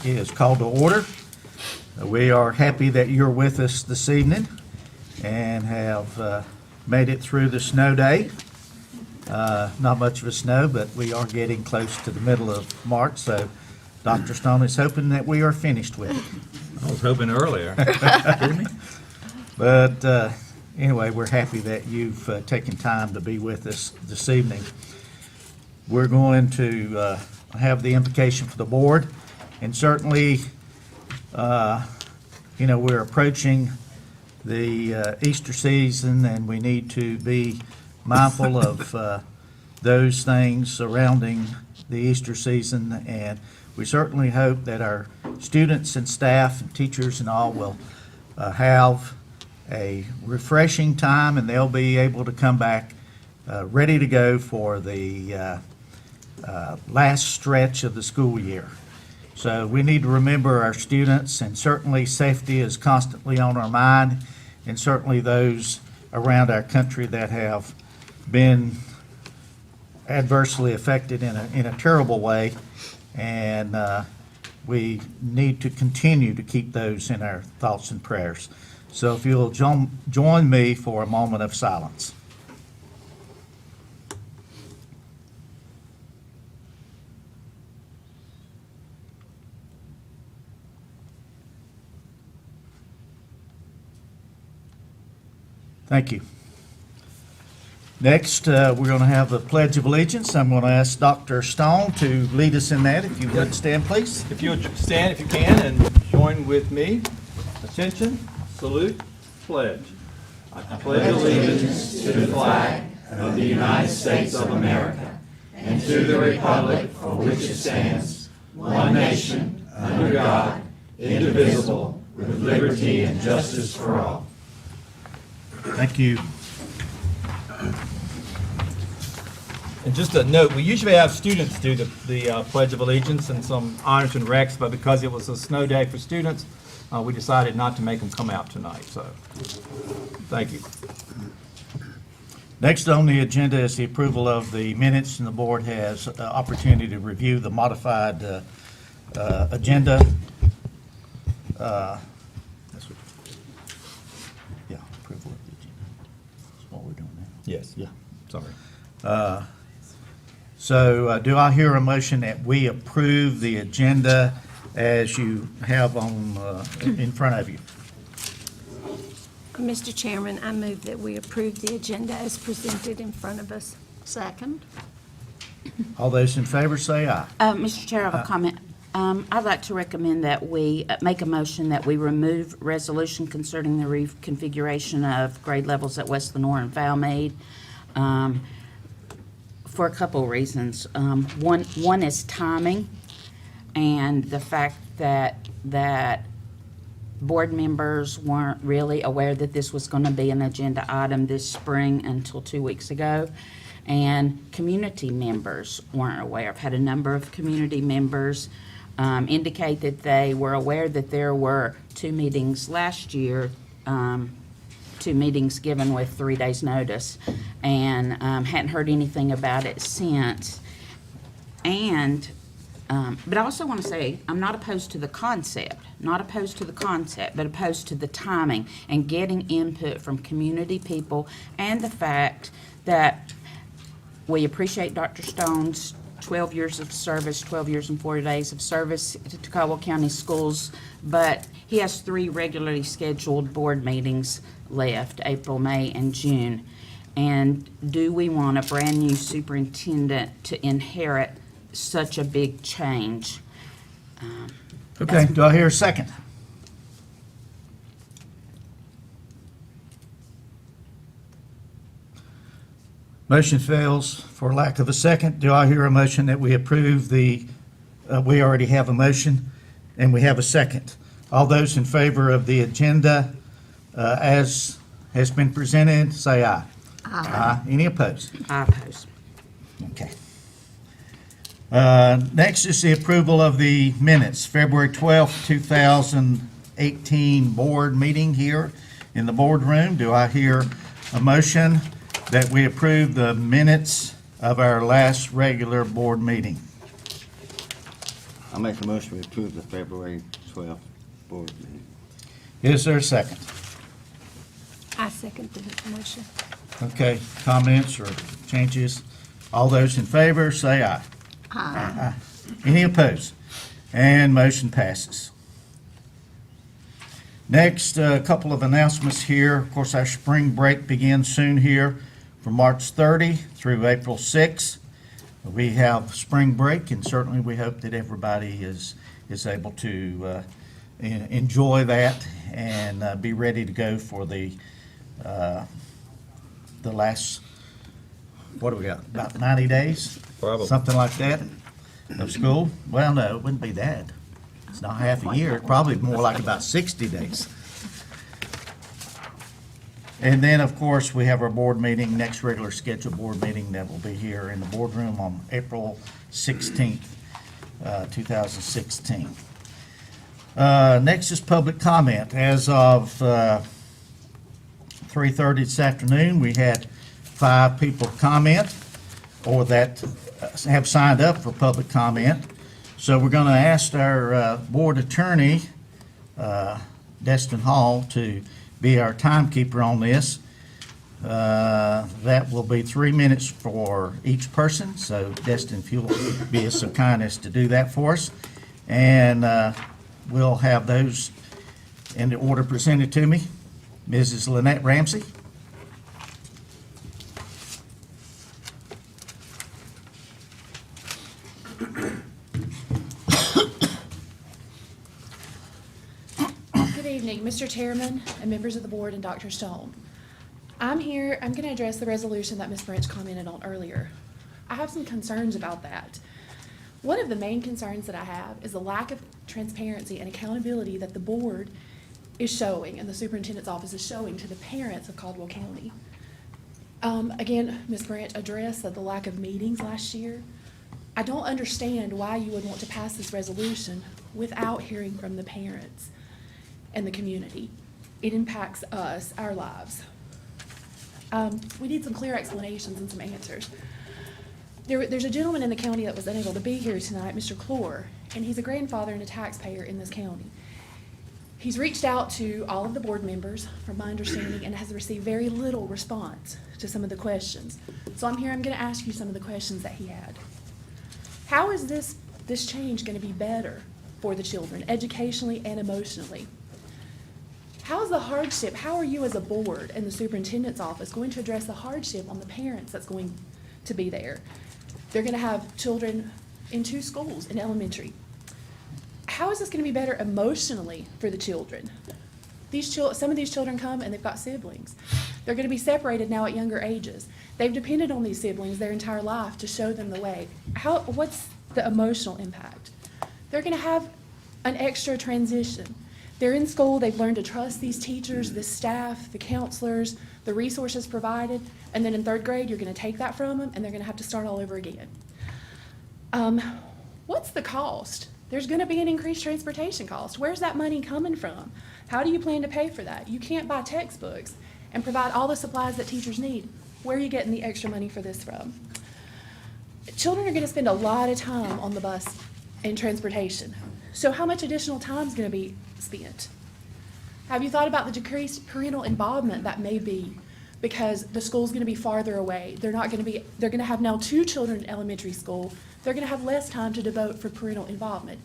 is called to order. We are happy that you're with us this evening and have made it through the snow day. Not much of a snow, but we are getting close to the middle of March, so Dr. Stone is hoping that we are finished with it. I was hoping earlier. Kidding me? But anyway, we're happy that you've taken time to be with us this evening. We're going to have the invocation for the board, and certainly, we're approaching the Easter season, and we need to be mindful of those things surrounding the Easter season, and we certainly hope that our students and staff and teachers and all will have a refreshing time, and they'll be able to come back ready to go for the last stretch of the school year. So we need to remember our students, and certainly safety is constantly on our mind, and certainly those around our country that have been adversely affected in a terrible way, and we need to continue to keep those in our thoughts and prayers. So if you'll join me for a moment of silence. Thank you. Next, we're going to have the Pledge of Allegiance. I'm going to ask Dr. Stone to lead us in that. If you would stand, please. If you would stand if you can and join with me. Attention, salute, pledge. I pledge allegiance to the flag of the United States of America and to the republic for which it stands, one nation, under God, indivisible, with liberty and justice for all. Thank you. And just a note, we usually have students do the Pledge of Allegiance and some honors and recs, but because it was a snow day for students, we decided not to make them come out tonight, so thank you. Next on the agenda is the approval of the minutes, and the board has opportunity to review the modified agenda. Yeah, approval of the agenda. That's what we're doing now. Yes. Yeah. Sorry. So do I hear a motion that we approve the agenda as you have on in front of you? Mr. Chairman, I move that we approve the agenda as presented in front of us. Second. All those in favor say aye. Mr. Chair, I have a comment. I'd like to recommend that we make a motion that we remove resolution concerning the reconfiguration of grade levels at West Lenoir and Valmaid for a couple of reasons. One is timing, and the fact that board members weren't really aware that this was going to be an agenda item this spring until 2 weeks ago. And community members weren't aware. I've had a number of community members indicate that they were aware that there were 2 meetings last year, 2 meetings given with 3 days' notice, and hadn't heard anything about it since. And but I also want to say I'm not opposed to the concept, but opposed to the timing and getting input from community people, and the fact that we appreciate Dr. Stone's 12 years of service, 12 years and 40 days of service to Caldwell County Schools, but he has 3 regularly scheduled board meetings left, April, May, and June. And do we want a brand-new superintendent to inherit such a big change? Okay, do I hear a second? Motion fails for lack of a second. Do I hear a motion that we approve the, we already have a motion, and we have a second. All those in favor of the agenda as has been presented, say aye. Aye. Any opposed? I oppose. Okay. Next is the approval of the minutes, February 12th, 2018 board meeting here in the boardroom. Do I hear a motion that we approve the minutes of our last regular board meeting? I make a motion to approve the February 12th board meeting. Is there a second? I second the motion. Okay, comments or changes? All those in favor, say aye. Aye. Any opposed? And motion passes. Next, a couple of announcements here. Of course, our spring break begins soon here from March 30 through April 6. We have spring break, and certainly we hope that everybody is able to enjoy that and be ready to go for the last, what do we got, about 90 days? Probably. Something like that of school? Well, no, it wouldn't be that. It's not half a year, probably more like about 60 days. And then, of course, we have our board meeting, next regular scheduled board meeting that will be here in the boardroom on April 16th, 2016. Next is public comment. As of 3:30 this afternoon, we had 5 people comment or that have signed up for public comment. So we're going to ask our board attorney, Destin Hall, to be our timekeeper on this. That will be 3 minutes for each person. So Destin, if you'll be so kind as to do that for us. And we'll have those in the order presented to me. Mrs. Lynette Ramsey. Good evening, Mr. Chairman and members of the board and Dr. Stone. I'm going to address the resolution that Ms. Branch commented on earlier. I have some concerns about that. One of the main concerns that I have is the lack of transparency and accountability that the board is showing and the superintendent's office is showing to the parents of Caldwell County. Again, Ms. Branch addressed the lack of meetings last year. I don't understand why you would want to pass this resolution without hearing from the parents and the community. It impacts us, our lives. We need some clear explanations and some answers. There's a gentleman in the county that was unable to be here tonight, Mr. Clore, and he's a grandfather and a taxpayer in this county. He's reached out to all of the board members, from my understanding, and has received very little response to some of the questions. So I'm going to ask you some of the questions that he had. How is this change going to be better for the children, educationally and emotionally? How's the hardship, how are you as a board and the superintendent's office going to address the hardship on the parents that's going to be there? They're going to have children in 2 schools in elementary. How is this going to be better emotionally for the children? Some of these children come and they've got siblings. They're going to be separated now at younger ages. They've depended on these siblings their entire life to show them the way. What's the emotional impact? They're going to have an extra transition. They're in school, they've learned to trust these teachers, the staff, the counselors, the resources provided, and then in 3rd grade, you're going to take that from them and they're going to have to start all over again. What's the cost? There's going to be an increased transportation cost. Where's that money coming from? How do you plan to pay for that? You can't buy textbooks and provide all the supplies that teachers need. Where are you getting the extra money for this from? Children are going to spend a lot of time on the bus and transportation. So how much additional time is going to be spent? Have you thought about the decreased parental involvement that may be because the school's going to be farther away? They're going to have now 2 children in elementary school. They're going to have less time to devote for parental involvement.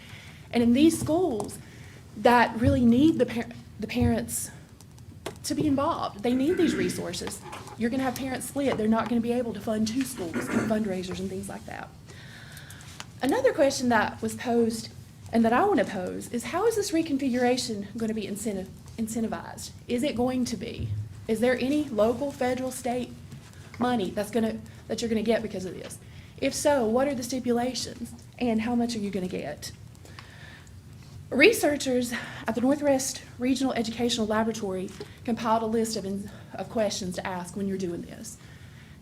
And in these schools that really need the parents to be involved, they need these resources. You're going to have parents split. They're not going to be able to fund 2 schools and fundraisers and things like that. Another question that was posed and that I want to pose is, how is this reconfiguration going to be incentivized? Is it going to be? Is there any local, federal, state money that you're going to get because of this? If so, what are the stipulations and how much are you going to get? Researchers at the Northwest Regional Educational Laboratory compiled a list of questions to ask when you're doing this.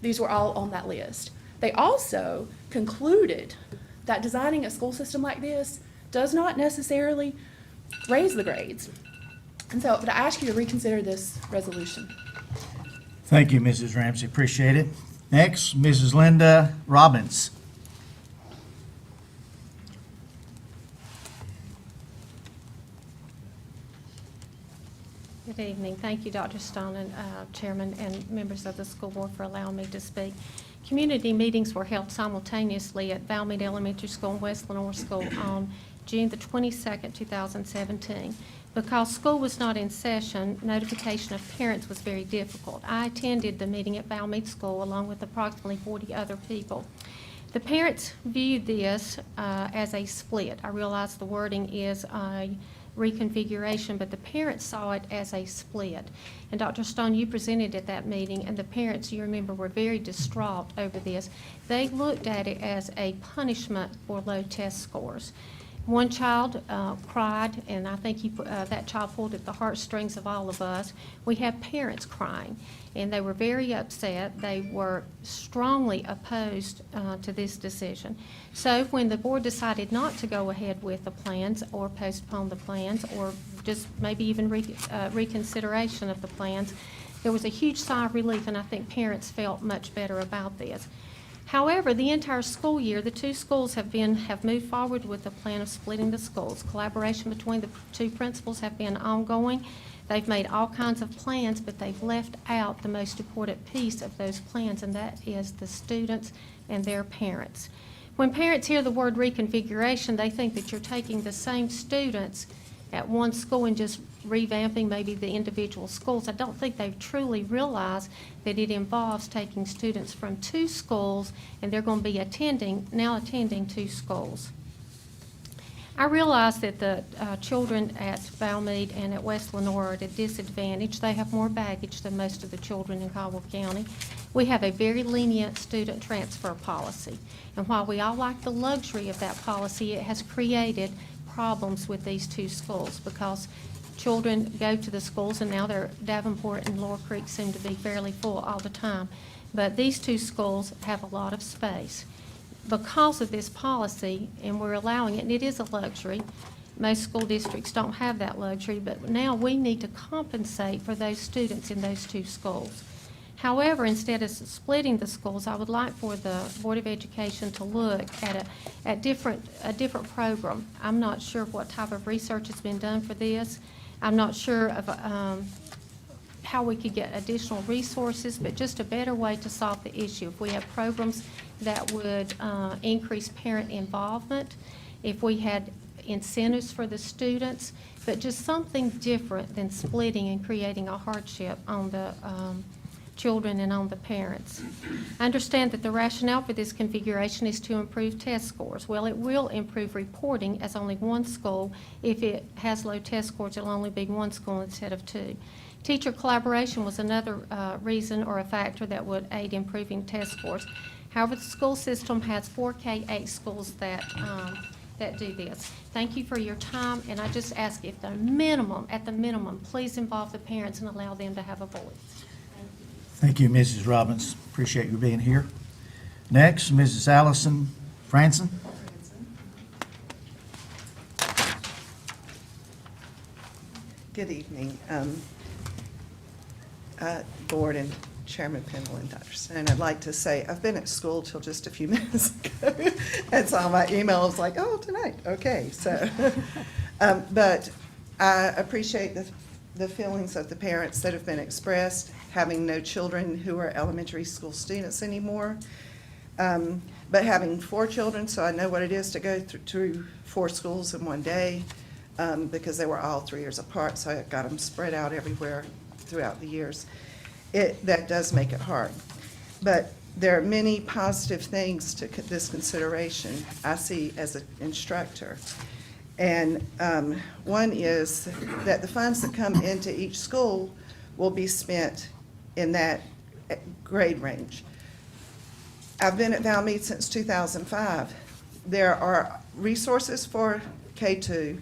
These were all on that list. They also concluded that designing a school system like this does not necessarily raise the grades. And so I ask you to reconsider this resolution. Thank you, Mrs. Ramsey. Appreciate it. Next, Mrs. Linda Robbins. Good evening. Thank you, Dr. Stone and Chairman and members of the school board for allowing me to speak. Community meetings were held simultaneously at Valmead Elementary School and West Lenore School on June the 22nd, 2017. Because school was not in session, notification of parents was very difficult. I attended the meeting at Valmead School along with approximately 40 other people. The parents viewed this as a split. I realize the wording is a reconfiguration, but the parents saw it as a split. And Dr. Stone, you presented at that meeting, and the parents, you remember, were very distraught over this. They looked at it as a punishment for low test scores. One child cried, and I think that child pulled at the heartstrings of all of us. We have parents crying, and they were very upset. They were strongly opposed to this decision. So when the board decided not to go ahead with the plans or postpone the plans or just maybe even reconsideration of the plans, there was a huge sigh of relief, and I think parents felt much better about this. However, the entire school year, the two schools have moved forward with the plan of splitting the schools. Collaboration between the two principals have been ongoing. They've made all kinds of plans, but they've left out the most important piece of those plans, and that is the students and their parents. When parents hear the word reconfiguration, they think that you're taking the same students at one school and just revamping maybe the individual schools. I don't think they truly realize that it involves taking students from two schools, and they're going to be now attending two schools. I realize that the children at Valmead and at West Lenore are at a disadvantage. They have more baggage than most of the children in Caldwell County. We have a very lenient student transfer policy, and while we all like the luxury of that policy, it has created problems with these two schools because children go to the schools, and now Davenport and Laurel Creek seem to be fairly full all the time. But these two schools have a lot of space. Because of this policy, and we're allowing it, and it is a luxury, most school districts don't have that luxury, but now we need to compensate for those students in those two schools. However, instead of splitting the schools, I would like for the Board of Education to look at a different program. I'm not sure what type of research has been done for this. I'm not sure of how we could get additional resources, but just a better way to solve the issue. If we have programs that would increase parent involvement, if we had incentives for the students, but just something different than splitting and creating a hardship on the children and on the parents. I understand that the rationale for this configuration is to improve test scores. Well, it will improve reporting as only one school. If it has low test scores, it'll only be one school instead of two. Teacher collaboration was another reason or a factor that would aid improving test scores. However, the school system has 4 K-8 schools that do this. Thank you for your time, and I just ask if at the minimum, please involve the parents and allow them to have a voice. Thank you, Mrs. Robbins. Appreciate you being here. Next, Mrs. Allison Franson. Good evening, Board and Chairman Pendle and Dr. Stone. I'd like to say I've been at school till just a few minutes ago, and so my email was like, oh, tonight, okay. So, but I appreciate the feelings of the parents that have been expressed, having no children who are elementary school students anymore, but having 4 children, so I know what it is to go through 4 schools in one day, because they were all 3 years apart, so I got them spread out everywhere throughout the years. That does make it hard. But there are many positive things to this consideration I see as an instructor. And one is that the funds that come into each school will be spent in that grade range. I've been at Valmead since 2005. There are resources for K-2,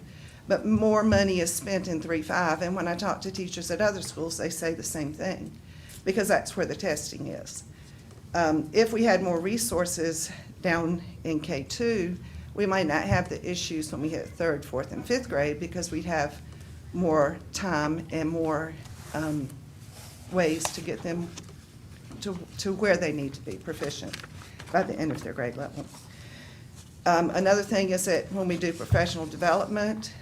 but more money is spent in 3-5. And when I talk to teachers at other schools, they say the same thing, because that's where the testing is. If we had more resources down in K-2, we might not have the issues when we hit 3rd, 4th, and 5th grade, because we'd have more time and more ways to get them to where they need to be proficient by the end of their grade level. Another thing is that when we do professional development,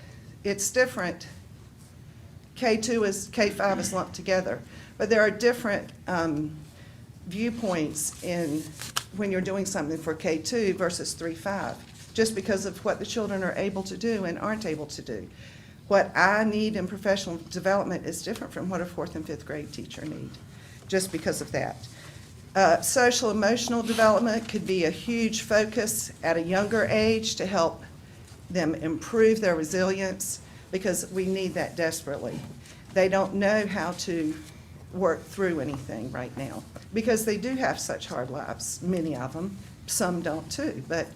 it's different K2 is, K5 is lumped together. But there are different viewpoints in when you're doing something for K2 versus 3-5, just because of what the children are able to do and aren't able to do. What I need in professional development is different from what a 4th and 5th grade teacher need, just because of that. Social emotional development could be a huge focus at a younger age to help them improve their resilience, because we need that desperately. They don't know how to work through anything right now, because they do have such hard lives, many of them. Some don't too, but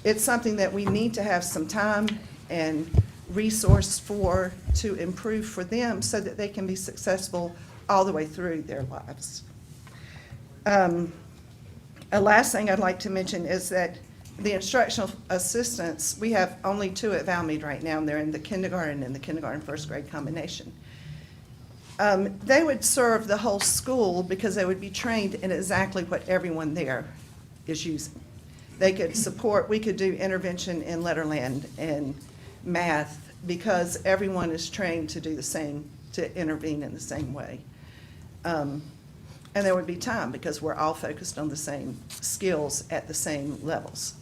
it's something that we need to have some time and resource for to improve for them so that they can be successful all the way through their lives. A last thing I'd like to mention is that the instructional assistants, we have only 2 at Valmead right now, and they're in the kindergarten and the kindergarten first grade combination. They would serve the whole school because they would be trained in exactly what everyone there is using. They could support, we could do intervention in Letterland and math because everyone is trained to do the same, to intervene in the same way. And there would be time because we're all focused on the same skills at the same levels.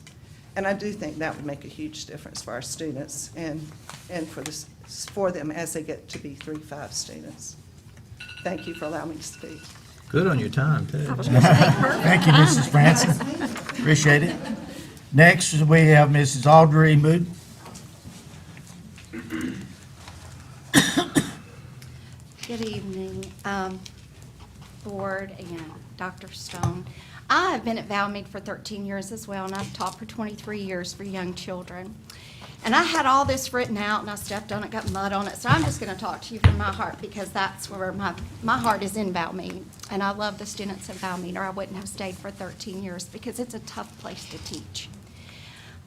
And I do think that would make a huge difference for our students and for them as they get to be 3-5 students. Thank you for allowing me to speak. Good on your time, too. Thank you, Mrs. Franson. Appreciate it. Next, we have Mrs. Audrey Mood. Good evening, Board and Dr. Stone. I have been at Valmead for 13 years as well, and I've taught for 23 years for young children. And I had all this written out, and I stepped on it, got mud on it, so I'm just going to talk to you from my heart because that's where my heart is in Valmead. And I love the students at Valmead, or I wouldn't have stayed for 13 years because it's a tough place to teach.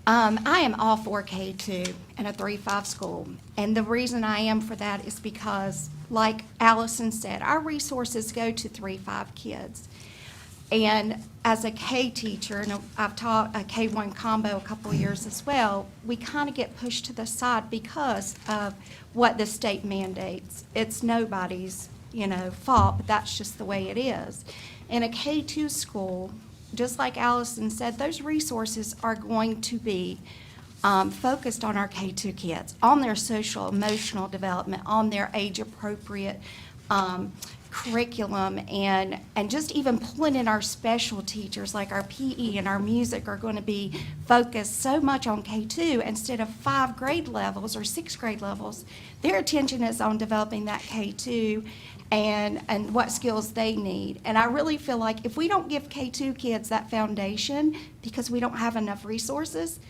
I am all for K2 in a 3-5 school, and the reason I am for that is because, like Allison said, our resources go to 3-5 kids. And as a K teacher, and I've taught a K1 combo a couple of years as well, we kind of get pushed to the side because of what the state mandates. It's nobody's, fault, but that's just the way it is. In a K2 school, just like Allison said, those resources are going to be focused on our K2 kids, on their social, emotional development, on their age-appropriate curriculum, and just even pulling in our special teachers, like our PE and our music are going to be focused so much on K2 instead of 5 grade levels or 6 grade levels. Their attention is on developing that K2 and what skills they need. And I really feel like if we don't give K2 kids that foundation because we don't have enough resources,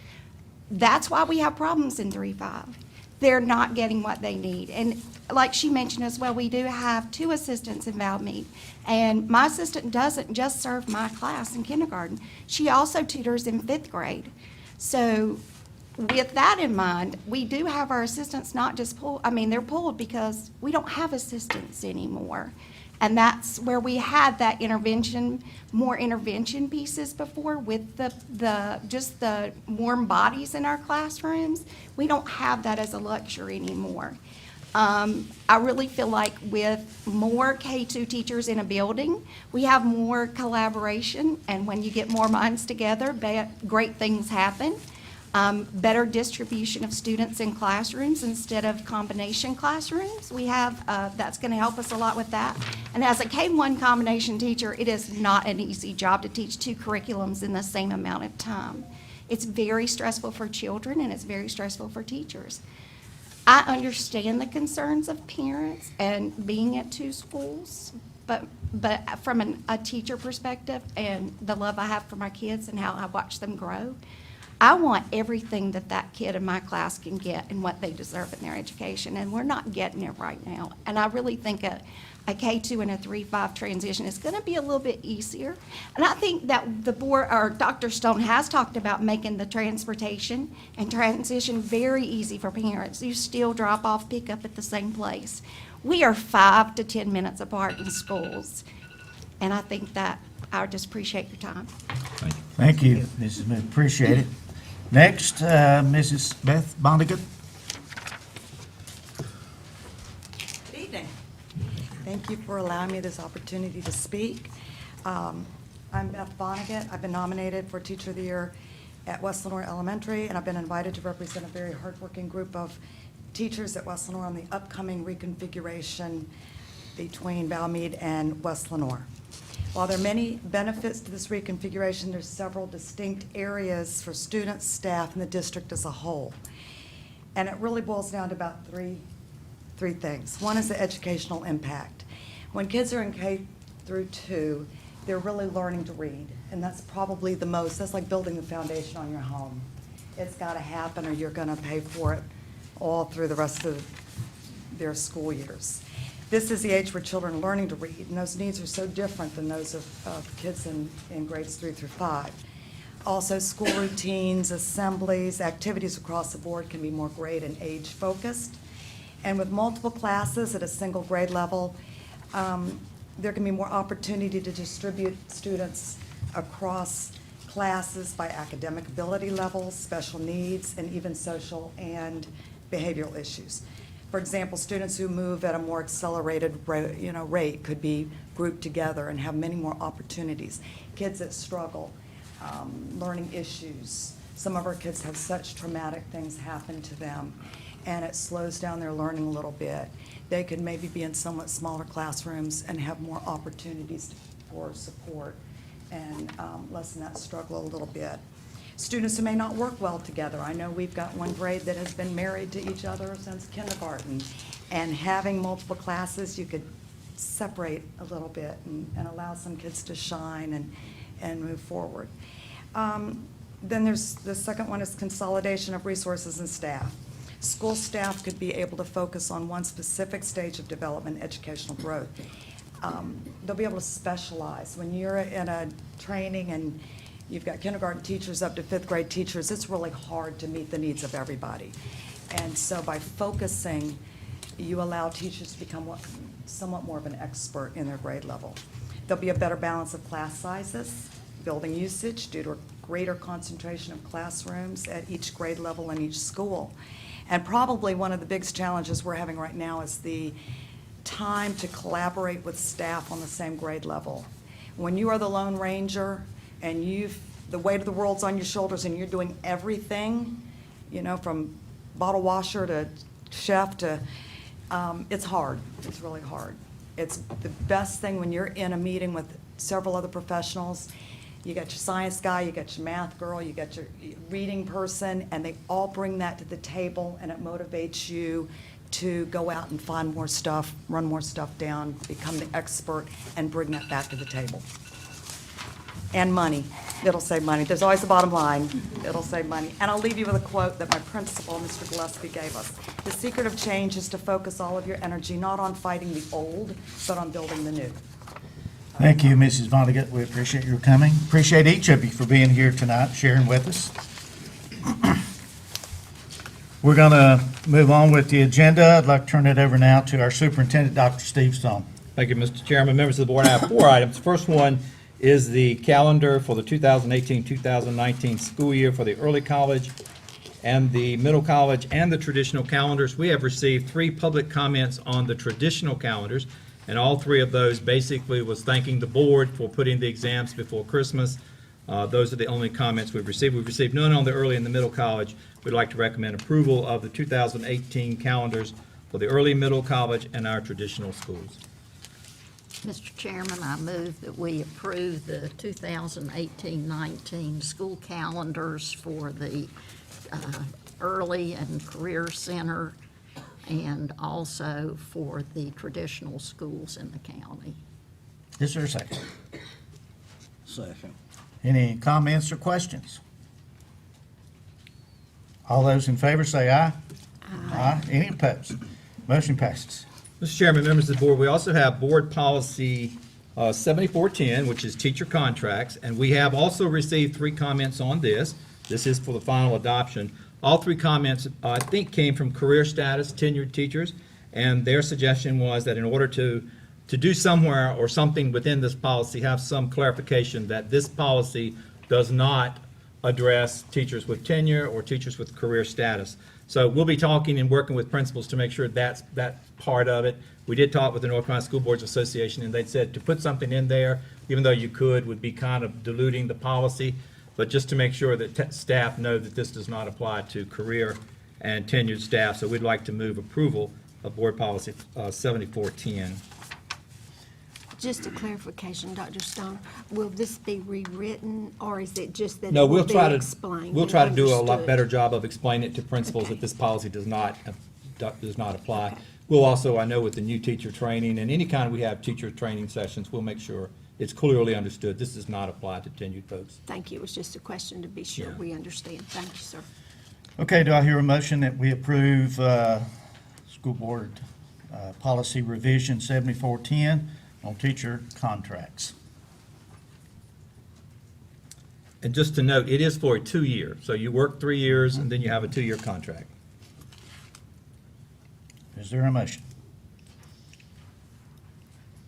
that's why we have problems in 3-5. They're not getting what they need. And like she mentioned as well, we do have 2 assistants in Valmead. And my assistant doesn't just serve my class in kindergarten. She also tutors in 5th grade. So with that in mind, we do have our assistants not just pulled, they're pulled because we don't have assistants anymore. And that's where we had that more intervention pieces before with just the warm bodies in our classrooms. We don't have that as a luxury anymore. I really feel like with more K2 teachers in a building, we have more collaboration, and when you get more minds together, great things happen. Better distribution of students in classrooms instead of combination classrooms. We have, that's going to help us a lot with that. And as a K1 combination teacher, it is not an easy job to teach 2 curriculums in the same amount of time. It's very stressful for children and it's very stressful for teachers. I understand the concerns of parents and being at 2 schools, but from a teacher perspective and the love I have for my kids and how I watch them grow, I want everything that kid in my class can get and what they deserve in their education, and we're not getting it right now. And I really think a K2 and a 3-5 transition is going to be a little bit easier. And I think that the board, or Dr. Stone has talked about making the transportation and transition very easy for parents. You still drop off, pick up at the same place. We are 5 to 10 minutes apart in schools, and I think that I just appreciate your time. Thank you, Mrs. Mood. Appreciate it. Next, Mrs. Beth Bondigan. evening. Thank you for allowing me this opportunity to speak. I'm Beth Vonnegut. I've been nominated for Teacher of the Year at West Lenore Elementary, and I've been invited to represent a very hardworking group of teachers at West Lenore on the upcoming reconfiguration between Valmead and West Lenore. While there are many benefits to this reconfiguration, there's several distinct areas for students, staff, and the district as a whole. And it really boils down to about three things. One is the educational impact. When kids are in K through 2, they're really learning to read, and that's probably that's like building the foundation on your home. It's got to happen or you're going to pay for it all through the rest of their school years. This is the age where children are learning to read, and those needs are so different than those of kids in grades 3 through 5. Also, school routines, assemblies, activities across the board can be more grade and age focused. And with multiple classes at a single grade level, there can be more opportunity to distribute students across classes by academic ability levels, special needs, and even social and behavioral issues. For example, students who move at a more accelerated rate could be grouped together and have many more opportunities. Kids that struggle, learning issues. Some of our kids have such traumatic things happen to them, and it slows down their learning a little bit. They could maybe be in somewhat smaller classrooms and have more opportunities for support and lessen that struggle a little bit. Students who may not work well together. I know we've got one grade that has been married to each other since kindergarten, and having multiple classes, you could separate a little bit and allow some kids to shine and move forward. Then there's the second one is consolidation of resources and staff. School staff could be able to focus on one specific stage of development, educational growth. They'll be able to specialize. When you're in a training and you've got kindergarten teachers up to 5th grade teachers, it's really hard to meet the needs of everybody. And so by focusing, you allow teachers to become somewhat more of an expert in their grade level. There'll be a better balance of class sizes, building usage due to a greater concentration of classrooms at each grade level in each school. And probably one of the biggest challenges we're having right now is the time to collaborate with staff on the same grade level. When you are the Lone Ranger and the weight of the world's on your shoulders and you're doing everything, from bottle washer to chef to, it's hard. It's really hard. It's the best thing when you're in a meeting with several other professionals. You got your science guy, you got your math girl, you got your reading person, and they all bring that to the table, and it motivates you to go out and find more stuff, run more stuff down, become the expert, and bring that back to the table. And money. It'll save money. There's always a bottom line. It'll save money. And I'll leave you with a quote that my principal, Mr. Gillespie, gave us. The secret of change is to focus all of your energy not on fighting the old, but on building the new. Thank you, Mrs. Vonnegut. We appreciate your coming. Appreciate each of you for being here tonight, sharing with us. We're going to move on with the agenda. I'd like to turn it over now to our superintendent, Dr. Steve Stone. Thank you, Mr. Chairman. Members of the board, I have 4 items. First one is the calendar for the 2018-2019 school year for the early college and the middle college and the traditional calendars. We have received 3 public comments on the traditional calendars, and all 3 of those basically was thanking the board for putting the exams before Christmas. Those are the only comments we've received. We've received none on the early and the middle college. We'd like to recommend approval of the 2018 calendars for the early, middle college, and our traditional schools. Mr. Chairman, I move that we approve the 2018-19 school calendars for the early and career center and also for the traditional schools in the county. Is there a second? Second. Any comments or questions? All those in favor say aye. Aye. Any opposed? Motion passes. Mr. Chairman, members of the board, we also have Board Policy 7410, which is teacher contracts, and we have also received 3 comments on this. This is for the final adoption. All 3 comments, I think, came from career status tenured teachers, and their suggestion was that in order to do somewhere or something within this policy, have some clarification that this policy does not address teachers with tenure or teachers with career status. So we'll be talking and working with principals to make sure that's part of it. We did talk with the North Carolina School Boards Association, and they said to put something in there, even though you could, would be kind of diluting the policy, but just to make sure that staff know that this does not apply to career and tenured staff. So we'd like to move approval of Board Policy 7410. Just a clarification, Dr. Stone, will this be rewritten, or is it just that No, it will we'll be try to, explained? we'll try to do a lot understood? better job of explaining it to principals that Okay. this policy does not apply. We'll also, I know with the new teacher training and any kind we have teacher training sessions, we'll make sure it's clearly understood. This does not apply to tenured folks. Thank you, it was just a question to be sure Yeah. we understand. Thank you, sir. Okay, do I hear a motion that we approve School Board Policy Revision 7410 on teacher contracts? And just to note, it is for a 2-year. So you work 3 years and then you have a 2-year contract. Is there a motion?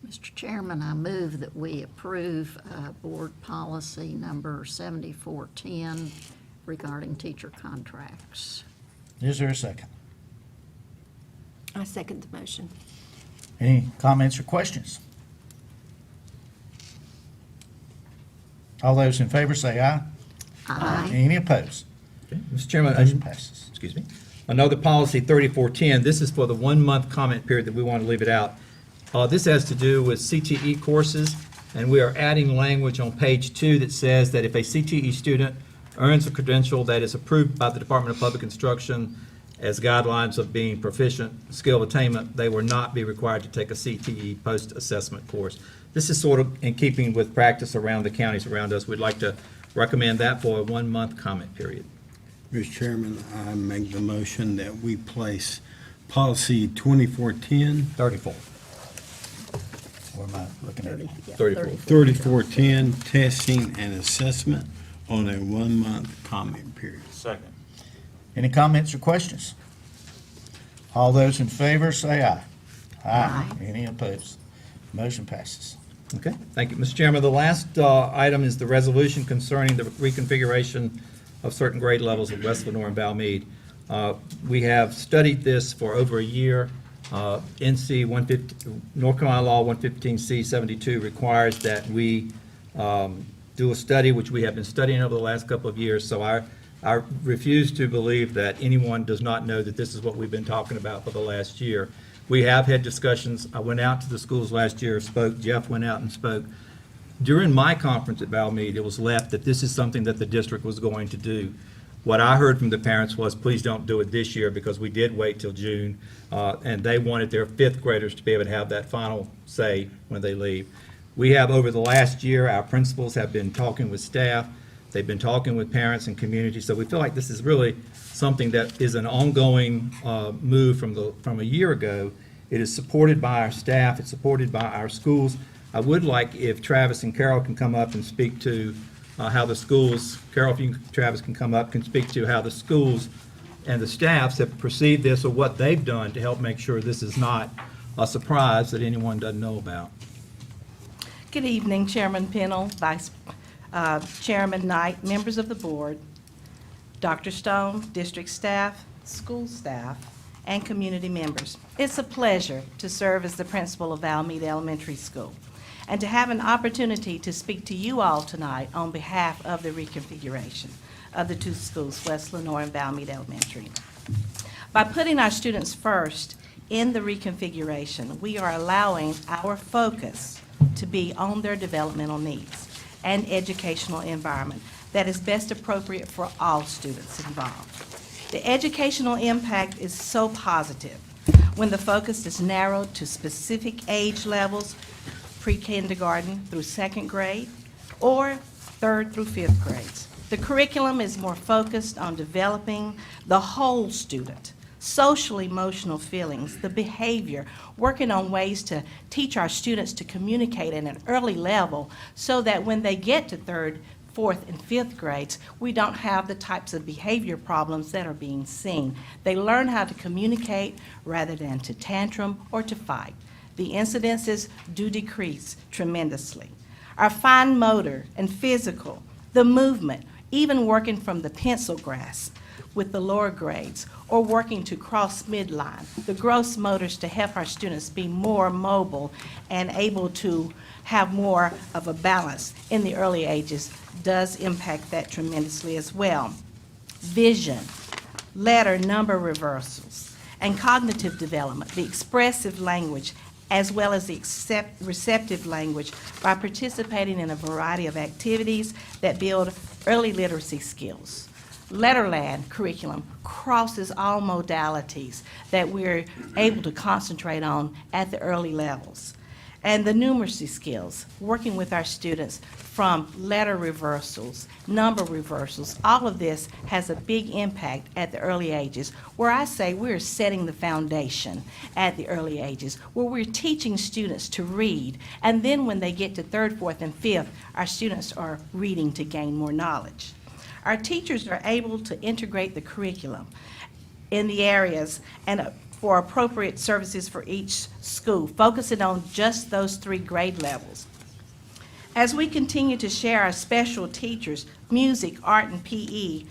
Mr. Chairman, I move that we approve Board Policy Number 7410 regarding teacher contracts. Is there a second? I second the motion. Any comments or questions? All those in favor say aye. Aye. Any opposed? Okay, Mr. Chairman, Motion passes. excuse me. Another policy, 3410, this is for the 1-month comment period that we want to leave it out. This has to do with CTE courses, and we are adding language on page 2 that says that if a CTE student earns a credential that is approved by the Department of Public Instruction as guidelines of being proficient skill attainment, they will not be required to take a CTE post-assessment course. This is sort of in keeping with practice around the counties around us. We'd like to recommend that for a 1-month comment period. Mr. Chairman, I make the motion that we place policy 2410, 34. Or am I looking at it? 34. 3410, testing and assessment on a 1-month comment period. Second. Any comments or questions? All those in favor say aye. Aye. Any opposed? Motion passes. Okay, thank you. Mr. Chairman, the last item is the resolution concerning the reconfiguration of certain grade levels at West Lenoir and Valmead. We have studied this for over a year. NC 150, North Carolina Law 115C 72 requires that we do a study, which we have been studying over the last couple of years. So I refuse to believe that anyone does not know that this is what we've been talking about for the last year. We have had discussions. I went out to the schools last year, spoke. Jeff went out and spoke. During my conference at Valmead, it was left that this is something that the district was going to do. What I heard from the parents was, please don't do it this year, because we did wait till June, and they wanted their 5th graders to be able to have that final say when they leave. We have, over the last year, our principals have been talking with staff. They've been talking with parents and community, so we feel like this is really something that is an ongoing move from a year ago. It is supported by our staff. It's supported by our schools. I would like if Travis and Carol can come up and speak to how the schools, Carol, if you, Travis can come up, can speak to how the schools and the staffs have perceived this or what they've done to help make sure this is not a surprise that anyone doesn't know about. Good evening, Chairman Pennell, Vice Chairman Knight, members of the board, Dr. Stone, district staff, school staff, and community members. It's a pleasure to serve as the principal of Valmead Elementary School and to have an opportunity to speak to you all tonight on behalf of the reconfiguration of the 2 schools, West Lenoir and Valmead Elementary. By putting our students first in the reconfiguration, we are allowing our focus to be on their developmental needs and educational environment that is best appropriate for all students involved. The educational impact is so positive when the focus is narrowed to specific age levels, pre-kindergarten through 2nd grade, or 3rd through 5th grades. The curriculum is more focused on developing the whole student, social emotional feelings, the behavior, working on ways to teach our students to communicate at an early level so that when they get to 3rd, 4th, and 5th grades, we don't have the types of behavior problems that are being seen. They learn how to communicate rather than to tantrum or to fight. The incidences do decrease tremendously. Our fine motor and physical, the movement, even working from the pencil grasp with the lower grades, or working to cross midline, the gross motors to help our students be more mobile and able to have more of a balance in the early ages does impact that tremendously as well. Vision, letter number reversals, and cognitive development, the expressive language, as well as the receptive language, by participating in a variety of activities that build early literacy skills. Letterland curriculum crosses all modalities that we're able to concentrate on at the early levels. And the numeracy skills, working with our students from letter reversals, number reversals, all of this has a big impact at the early ages, where I say we're setting the foundation at the early ages, where we're teaching students to read, and then when they get to 3rd, 4th, and 5th, our students are reading to gain more knowledge. Our teachers are able to integrate the curriculum in the areas and for appropriate services for each school, focusing on just those 3 grade levels. As we continue to share our special teachers, music, art, and PE,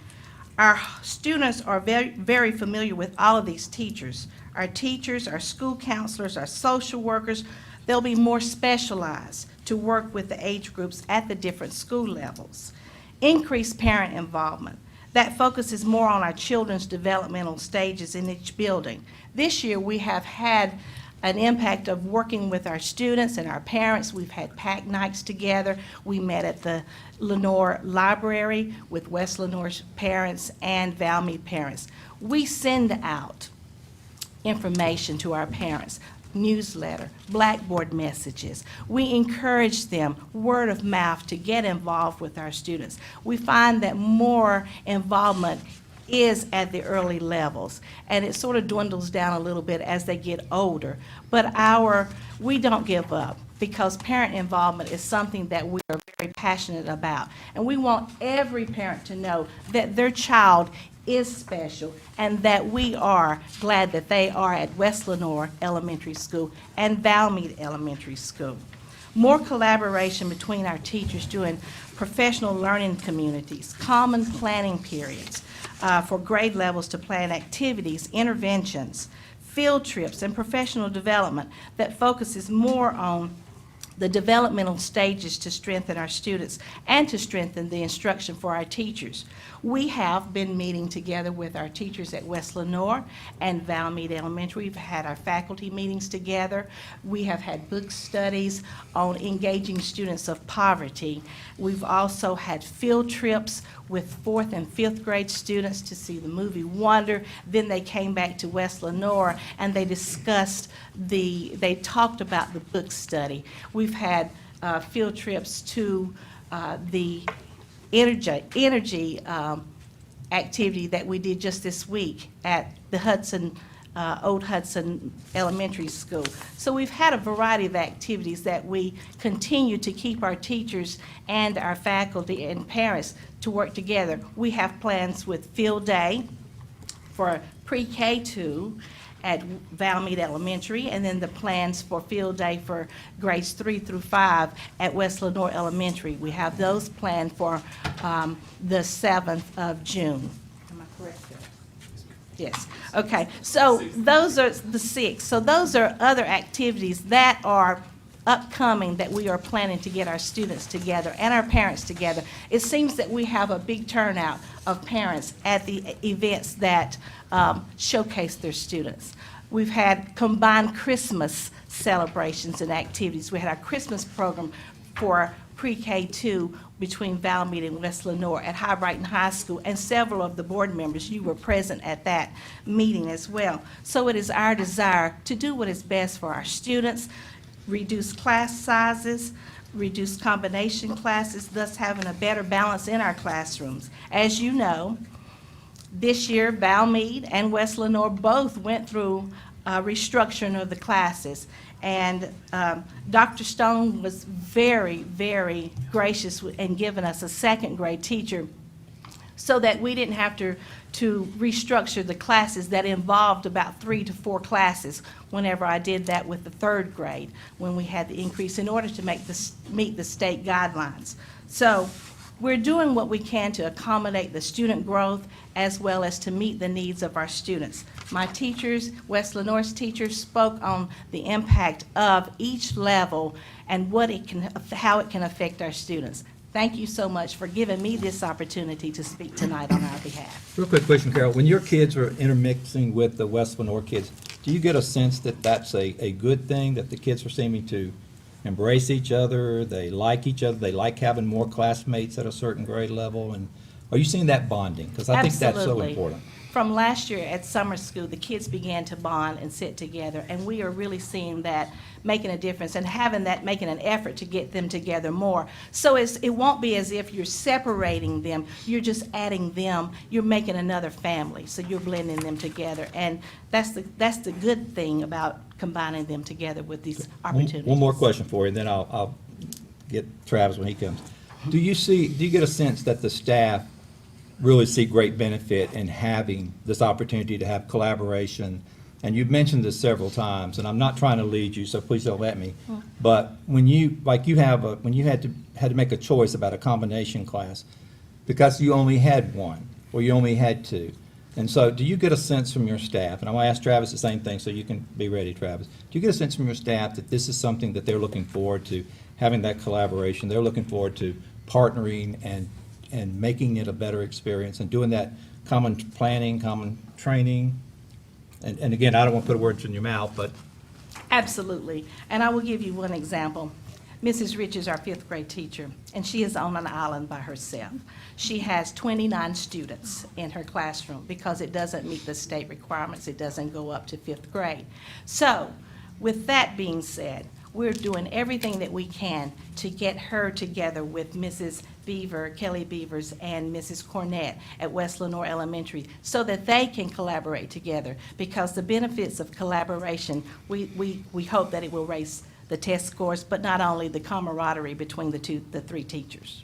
our students are very, very familiar with all of these teachers. Our teachers, our school counselors, our social workers, they'll be more specialized to work with the age groups at the different school levels. Increased parent involvement. That focuses more on our children's developmental stages in each building. This year, we have had an impact of working with our students and our parents. We've had PAC nights together. We met at the Lenoir Library with West Lenoir's parents and Valmead parents. We send out information to our parents, newsletter, Blackboard messages. We encourage them, word of mouth, to get involved with our students. We find that more involvement is at the early levels, and it sort of dwindles down a little bit as they get older. But we don't give up, because parent involvement is something that we are very passionate about. And we want every parent to know that their child is special, and that we are glad that they are at West Lenoir Elementary School and Valmead Elementary School. More collaboration between our teachers during professional learning communities, common planning periods for grade levels to plan activities, interventions, field trips, and professional development that focuses more on the developmental stages to strengthen our students and to strengthen the instruction for our teachers. We have been meeting together with our teachers at West Lenoir and Valmead Elementary. We've had our faculty meetings together. We have had book studies on engaging students of poverty. We've also had field trips with 4th and 5th grade students to see the movie Wonder. Then they came back to West Lenoir and they they talked about the book study. We've had field trips to the energy activity that we did just this week at the Old Hudson Elementary School. So we've had a variety of activities that we continue to keep our teachers and our faculty and parents to work together. We have plans with Field Day for pre-K2 at Valmead Elementary, and then the plans for Field Day for grades 3 through 5 at West Lenoir Elementary. We have those planned for the 7th of June. Am I correct there? Yes. Okay. So those are the 6. So those are other activities that are upcoming that we are planning to get our students together and our parents together. It seems that we have a big turnout of parents at the events that showcase their students. We've had combined Christmas celebrations and activities. We had our Christmas program for pre-K2 between Valmead and West Lenoir at High Brighton High School, and several of the board members, you were present at that meeting as well. So it is our desire to do what is best for our students, reduce class sizes, reduce combination classes, thus having a better balance in our classrooms. As you know, this year, Valmead and West Lenoir both went through restructuring of the classes. And Dr. Stone was very, very gracious in giving us a 2nd grade teacher so that we didn't have to restructure the classes that involved about 3 to 4 classes whenever I did that with the 3rd grade when we had the increase in order to meet the state guidelines. So We're doing what we can to accommodate the student growth as well as to meet the needs of our students. My teachers, West Lenore's teachers, spoke on the impact of each level and how it can affect our students. Thank you so much for giving me this opportunity to speak tonight on our behalf. Real quick question, Carol. When your kids are intermixing with the West Lenore kids, do you get a sense that that's a good thing, that the kids are seeming to embrace each other, they like each other, they like having more classmates at a certain grade level? And are you seeing that bonding? Because I think that's so Absolutely. important. From last year at summer school, the kids began to bond and sit together, and we are really seeing that making a difference and making an effort to get them together more. So it won't be as if you're separating them, you're just adding them, you're making another family, so you're blending them together. And that's the good thing about combining them together with these opportunities. One more question for you, and then I'll get Travis when he comes. Do you get a sense that the staff really see great benefit in having this opportunity to have collaboration? And you've mentioned this several times, and I'm not trying to lead you, so please don't let me. But when you had to make a choice about a combination class, because you only had one, or you only had two. And so do you get a sense from your staff, and I want to ask Travis the same thing, so you can be ready, Travis. Do you get a sense from your staff that this is something that they're looking forward to, having that collaboration? They're looking forward to partnering and making it a better experience and doing that common planning, common training? And again, I don't want to put words in your mouth, but Absolutely. And I will give you one example. Mrs. Rich is our fifth grade teacher, and she is on an island by herself. She has 29 students in her classroom because it doesn't meet the state requirements. It doesn't go up to fifth grade. So with that being said, we're doing everything that we can to get her together with Mrs. Beaver, Kelly Beavers, and Mrs. Cornett at West Lenore Elementary so that they can collaborate together, because the benefits of collaboration, we hope that it will raise the test scores, but not only the camaraderie between the three teachers.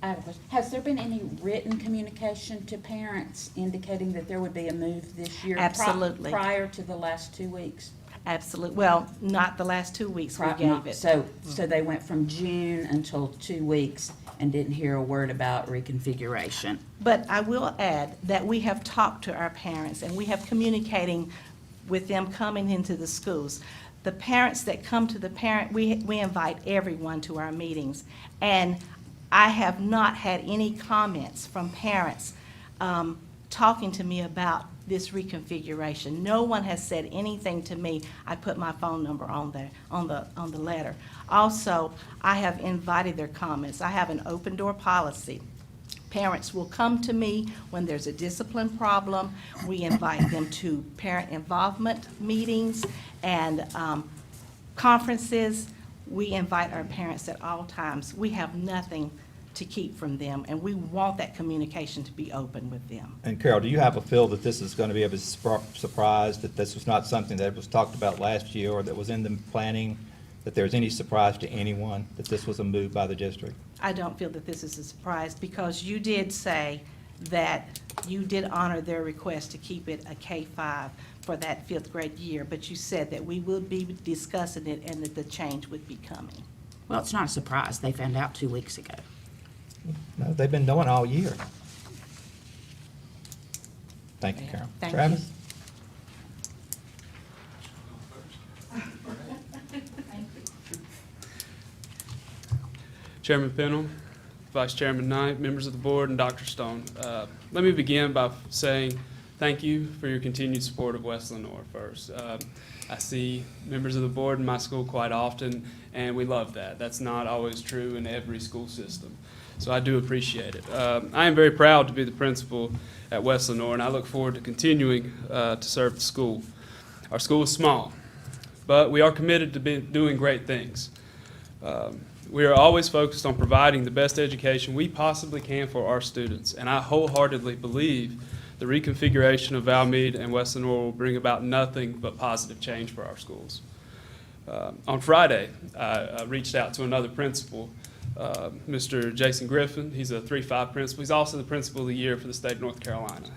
I have a question. Has there been any written communication to parents indicating that there would be a move this year? Absolutely. Prior to the last 2 weeks? Absolutely. Well, not the last 2 weeks we gave it. So they went from June until 2 weeks and didn't hear a word about reconfiguration. But I will add that we have talked to our parents, and we have communicating with them coming into the schools. The parents that come to we invite everyone to our meetings. And I have not had any comments from parents talking to me about this reconfiguration. No one has said anything to me. I put my phone number on there, on the letter. Also, I have invited their comments. I have an open door policy. Parents will come to me when there's a discipline problem. We invite them to parent involvement meetings and conferences. We invite our parents at all times. We have nothing to keep from them, and we want that communication to be open with them. And Carol, do you have a feel that this is going to be a surprise, that this was not something that was talked about last year or that was in the planning, that there's any surprise to anyone that this was a move by the district? I don't feel that this is a surprise, because you did say that you did honor their request to keep it a K-5 for that fifth grade year, but you said that we will be discussing it and that the change would be coming. Well, it's not a surprise. They found out 2 weeks ago. No, they've been doing it all year. Thank you, Carol. Thank you. Travis? Chairman Pennell, Vice Chairman Knight, members of the board, and Dr. Stone. Let me begin by saying thank you for your continued support of West Lenore first. I see members of the board in my school quite often, and we love that. That's not always true in every school system, so I do appreciate it. I am very proud to be the principal at West Lenore, and I look forward to continuing to serve the school. Our school is small, but we are committed to doing great things. We are always focused on providing the best education we possibly can for our students, and I wholeheartedly believe the reconfiguration of Valmead and West Lenore will bring about nothing but positive change for our schools. On Friday, I reached out to another principal, Mr. Jason Griffin. He's a 3-5 principal. He's also the principal of the year for the state of North Carolina.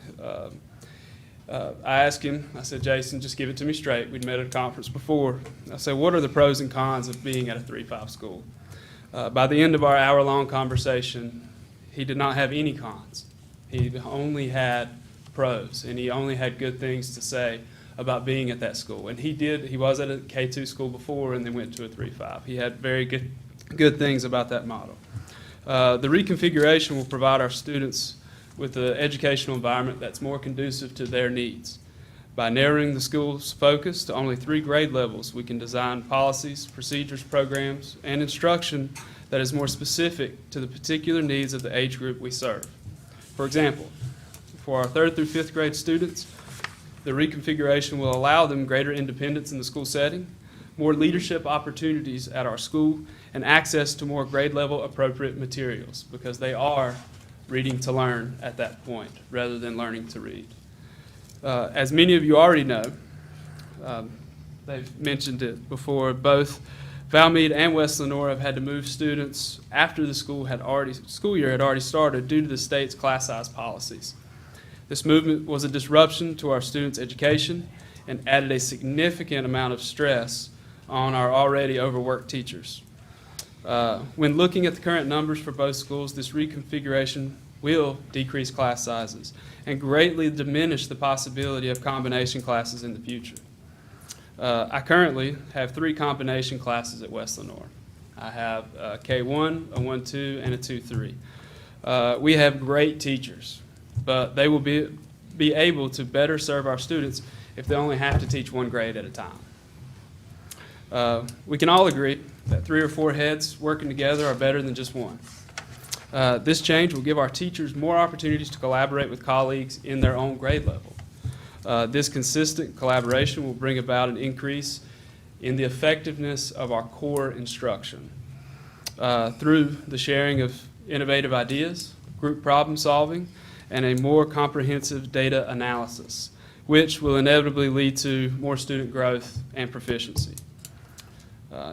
I asked him, I said, Jason, just give it to me straight. We'd met at a conference before. I said, what are the pros and cons of being at a 3-5 school? By the end of our hour-long conversation, he did not have any cons. He only had pros, and he only had good things to say about being at that school. And he was at a K2 school before and then went to a 3-5. He had very good things about that model. The reconfiguration will provide our students with an educational environment that's more conducive to their needs. By narrowing the school's focus to only 3 grade levels, we can design policies, procedures, programs, and instruction that is more specific to the particular needs of the age group we serve. For example, for our 3rd through 5th grade students, the reconfiguration will allow them greater independence in the school setting, more leadership opportunities at our school, and access to more grade level appropriate materials, because they are reading to learn at that point rather than learning to read. As many of you already know, they've mentioned it before, both Valmead and West Lenoir have had to move students after the school year had already started due to the state's class size policies. This movement was a disruption to our students' education and added a significant amount of stress on our already overworked teachers. When looking at the current numbers for both schools, this reconfiguration will decrease class sizes and greatly diminish the possibility of combination classes in the future. I currently have 3 combination classes at West Lenoir. I have a K1, a 1-2, and a 2-3. We have great teachers, but they will be able to better serve our students if they only have to teach 1 grade at a time. We can all agree that 3 or 4 heads working together are better than just 1. This change will give our teachers more opportunities to collaborate with colleagues in their own grade level. This consistent collaboration will bring about an increase in the effectiveness of our core instruction through the sharing of innovative ideas, group problem solving, and a more comprehensive data analysis, which will inevitably lead to more student growth and proficiency.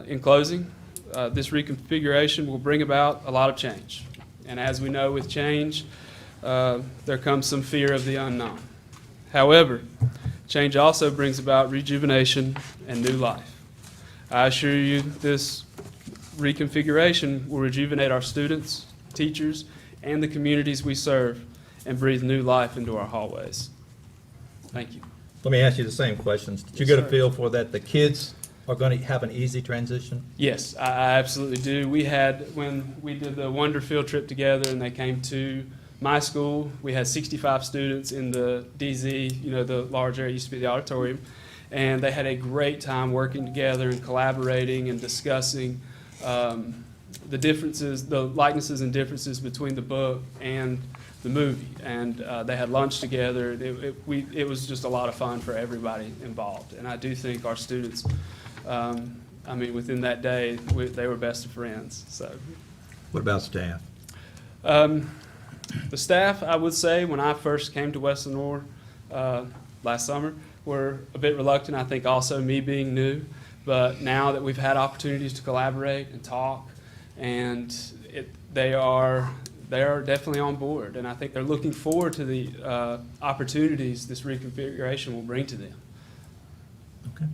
In closing, this reconfiguration will bring about a lot of change. And as we know with change, there comes some fear of the unknown. However, change also brings about rejuvenation and new life. I assure you this reconfiguration will rejuvenate our students, teachers, and the communities we serve and breathe new life into our hallways. Thank you. Let me ask you the same questions. Did you Yes, get a sir. feel for that the kids are going to have an easy transition? Yes, I absolutely do. We had, when we did the Wonder Field trip together and they came to my school, we had 65 students in the DZ, the large area used to be the auditorium, and they had a great time working together and collaborating and discussing the differences, the likenesses and differences between the book and the movie. And they had lunch together. It was just a lot of fun for everybody involved. And I do think our students, within that day, they were best of friends. So, What about staff? the staff, I would say, when I first came to West Lenoir last summer, were a bit reluctant. I think also me being new. But now that we've had opportunities to collaborate and talk, and they are definitely on board. And I think they're looking forward to the opportunities this reconfiguration will bring to them. Okay.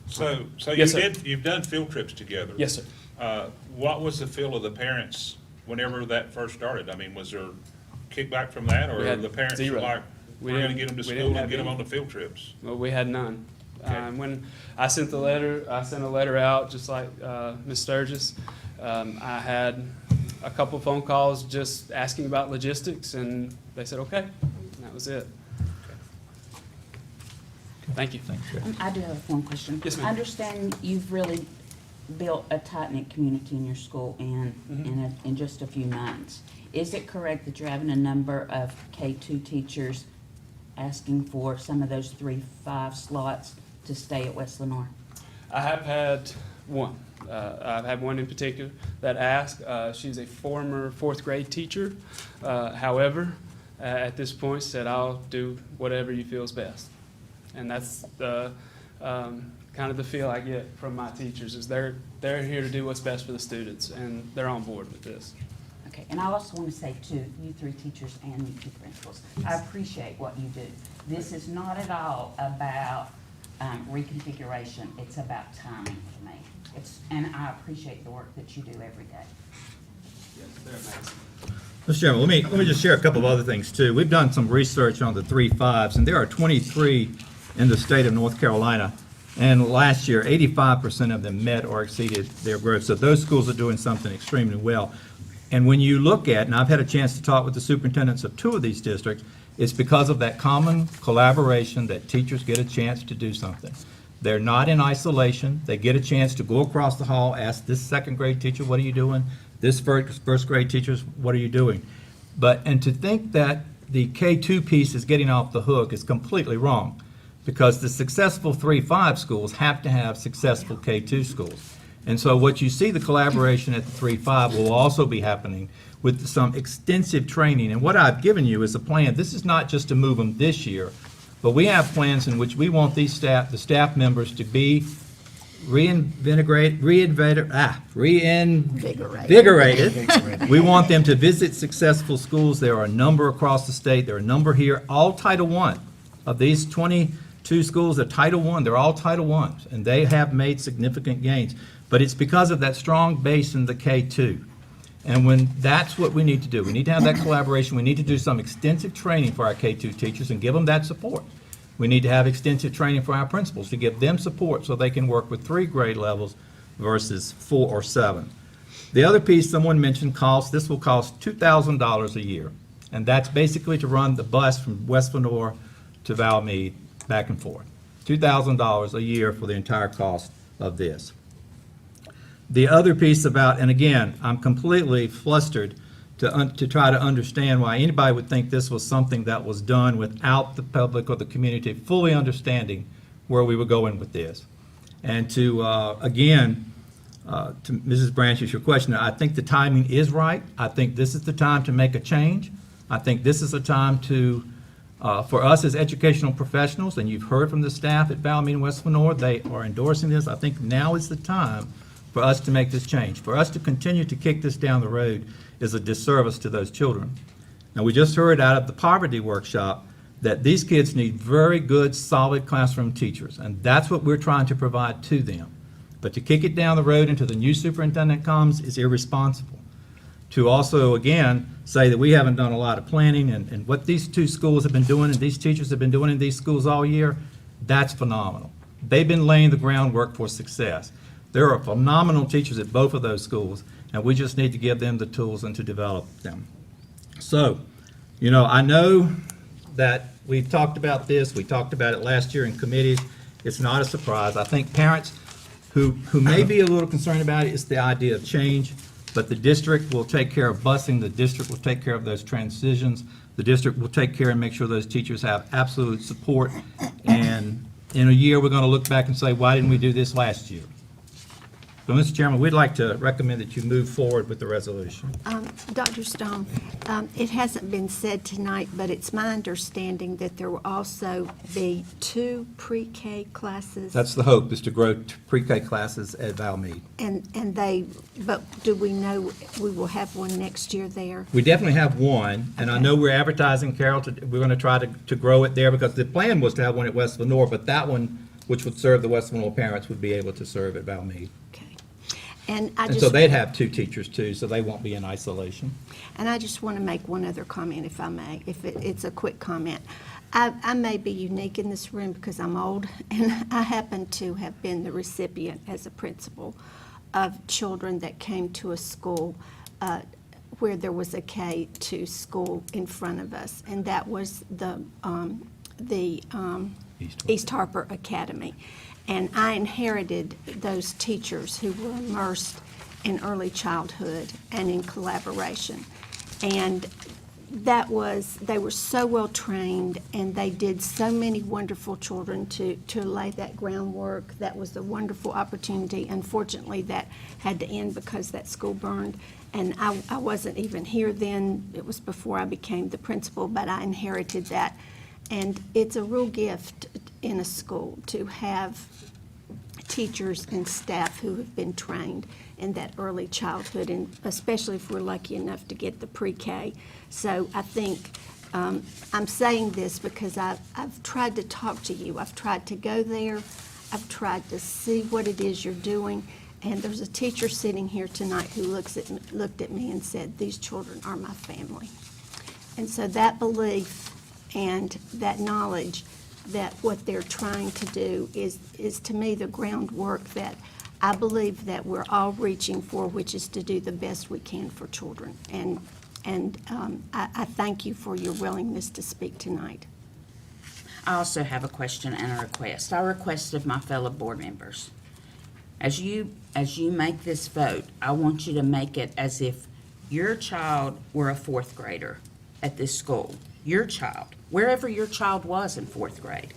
So Yes, sir. you've done field trips together. Yes, sir. What was the feel of the parents whenever that first started? I mean, was there kickback from that, We or had the parents zero. were like, We we're gonna didn't- get them to we school didn't and have get them any. on the field trips? Well, we had none. Okay. When I sent a letter out, just like Ms. Sturgis. I had a couple phone calls just asking about logistics, and they said, okay, and that was it. Thank you. Thanks, Jeff. I do have one question. Yes, ma'am. I understand you've really built a tight-knit community in your school in just a few months. Is it correct that you're having a number of K2 teachers asking for some of those 3-5 slots to stay at West Lenoir? I have had one. I've had one in particular that asked. She's a former 4th grade teacher. However, at this point said, I'll do whatever you feel is best. And that's the kind of the feel I get from my teachers is they're here to do what's best for the students, and they're on board with this. Okay, and I also want to say too, you 3 teachers and you 2 principals, I appreciate what you do. This is not at all about reconfiguration, it's about timing for me. And I appreciate the work that you do every day. Mr. Chairman, let me just share a couple of other ththings too. We've done some research on the 3-5s, and there are 23 in the state of North Carolina. And last year, 85% of them met or exceeded their growth. So those schools are doing something extremely well. And when you look at, and I've had a chance to talk with the superintendents of 2 of these districts, it's because of that common collaboration that teachers get a chance to do something. They're not in isolation. They get a chance to go across the hall, ask this second grade teacher, what are you doing? This first grade teachers, what are you doing? And to think that the K-2 piece is getting off the hook is completely wrong, because the successful 3-5 schools have to have successful K-2 schools. And so what you see, the collaboration at the 3-5 will also be happening with some extensive training. And what I've given you is a plan. This is not just to move them this year, but we have plans in which we want the staff members to be reinvigorated. We want them to visit successful schools. There are a number across the state. There are a number here, all Title I. Of these 22 schools, they're Title I. They're all Title I's, and they have made significant gains. But it's because of that strong base in the K-2. And that's what we need to do. We need to have that collaboration. We need to do some extensive training for our K-2 teachers and give them that support. We need to have extensive training for our principals to give them support so they can work with 3 grade levels versus 4 or 7. The other piece someone mentioned cost. This will cost $2,000 a year. And that's basically to run the bus from West Lenoir to Valmead back and forth. $2,000 a year for the entire cost of this. The other piece about, and again, I'm completely flustered to try to understand why anybody would think this was something that was done without the public or the community fully understanding where we were going with this. And to, again, to Mrs. Branches, your question, I think the timing is right. I think this is the time to make a change. I think this is a time to, for us as educational professionals, and you've heard from the staff at Valmead and West Lenoir, they are endorsing this. I think now is the time for us to make this change. For us to continue to kick this down the road is a disservice to those children. Now, we just heard out of the poverty workshop that these kids need very good, solid classroom teachers, and that's what we're trying to provide to them. But to kick it down the road until the new superintendent comes is irresponsible. To also, again, say that we haven't done a lot of planning, and what these 2 schools have been doing and these teachers have been doing in these schools all year, that's phenomenal. They've been laying the groundwork for success. There are phenomenal teachers at both of those schools, and we just need to give them the tools and to develop them. So, I know that we've talked about this. We talked about it last year in committees. It's not a surprise. I think parents who may be a little concerned about it is the idea of change, but the district will take care of busing. The district will take care of those transitions. The district will take care and make sure those teachers have absolute support. And in a year, we're going to look back and say, why didn't we do this last year? So, Mr. Chairman, we'd like to recommend that you move forward with the resolution. Dr. Stone, it hasn't been said tonight, but it's my understanding that there will also be 2 pre-K classes. That's the hope, is to grow pre-K classes at Valmead. But do we know we will have one next year there? We definitely have one, and I know we're advertising, Carol, we're going to try to grow it there, because the plan was to have one at West Lenoir, but that one, which would serve the West Lenoir parents, would be able to serve at Valmead. Okay. And so they'd have 2 teachers too, so they won't be in isolation. And I just want to make one other comment, if I may, if it's a quick comment. I may be unique in this room because I'm old, and I happen to have been the recipient as a principal of children that came to a school where there was a K-2 school in front of us, and that was the East Harper Academy. And I inherited those teachers who were immersed in early childhood and in collaboration. And they were so well trained, and they did so many wonderful children to lay that groundwork. That was a wonderful opportunity. Unfortunately, that had to end because that school burned. And I wasn't even here then. It was before I became the principal, but I inherited that. And it's a real gift in a school to have teachers and staff who have been trained in that early childhood, and especially if we're lucky enough to get the pre-K. So I think I'm saying this because I've tried to talk to you. I've tried to go there. I've tried to see what it is you're doing. And there's a teacher sitting here tonight who looked at me and said, "These children are my family." And so that belief and that knowledge that what they're trying to do is to me the groundwork that I believe that we're all reaching for, which is to do the best we can for children. And I thank you for your willingness to speak tonight. I also have a question and a request. I request of my fellow board members, as you make this vote, I want you to make it as if your child were a fourth grader at this school. Your child, wherever your child was in fourth grade.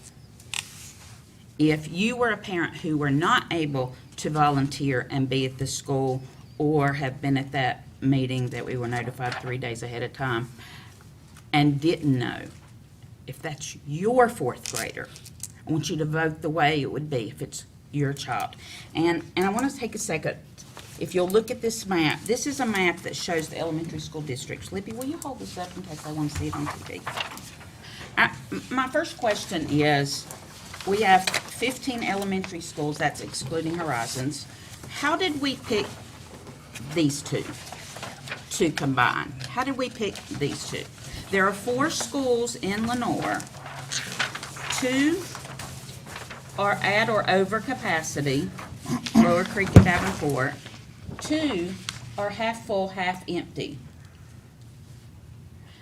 If you were a parent who were not able to volunteer and be at the school or have been at that meeting that we were notified 3 days ahead of time and didn't know, if that's your fourth grader, I want you to vote the way it would be if it's your child. And I want to take a second. If you'll look at this map, this is a map that shows the elementary school districts. Libby, will you hold this up in case I want to see it on TV? My first question is, we have 15 elementary schools, that's excluding Horizons. How did we pick these two to combine? How did we pick these two? There are 4 schools in Lenoir. 2 are at or over capacity, Lower Creek and Davenport. 2 are half full, half empty.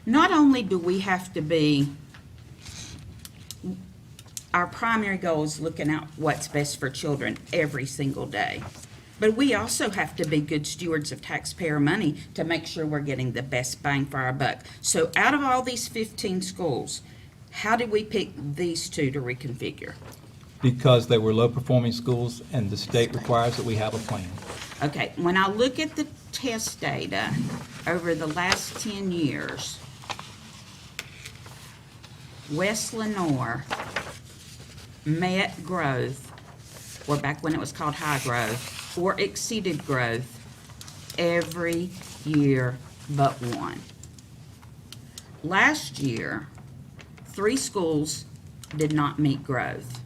Not only do we have to be, our primary goal is looking out what's best for children every single day, but we also have to be good stewards of taxpayer money to make sure we're getting the best bang for our buck. So out of all these 15 schools, how did we pick these 2 to reconfigure? Because they were low-performing schools, and the state requires that we have a plan. Okay, when I look at the test data over the last 10 years, West Lenoir met growth, or back when it was called high growth, or exceeded growth every year but one. Last year, 3 schools did not meet growth.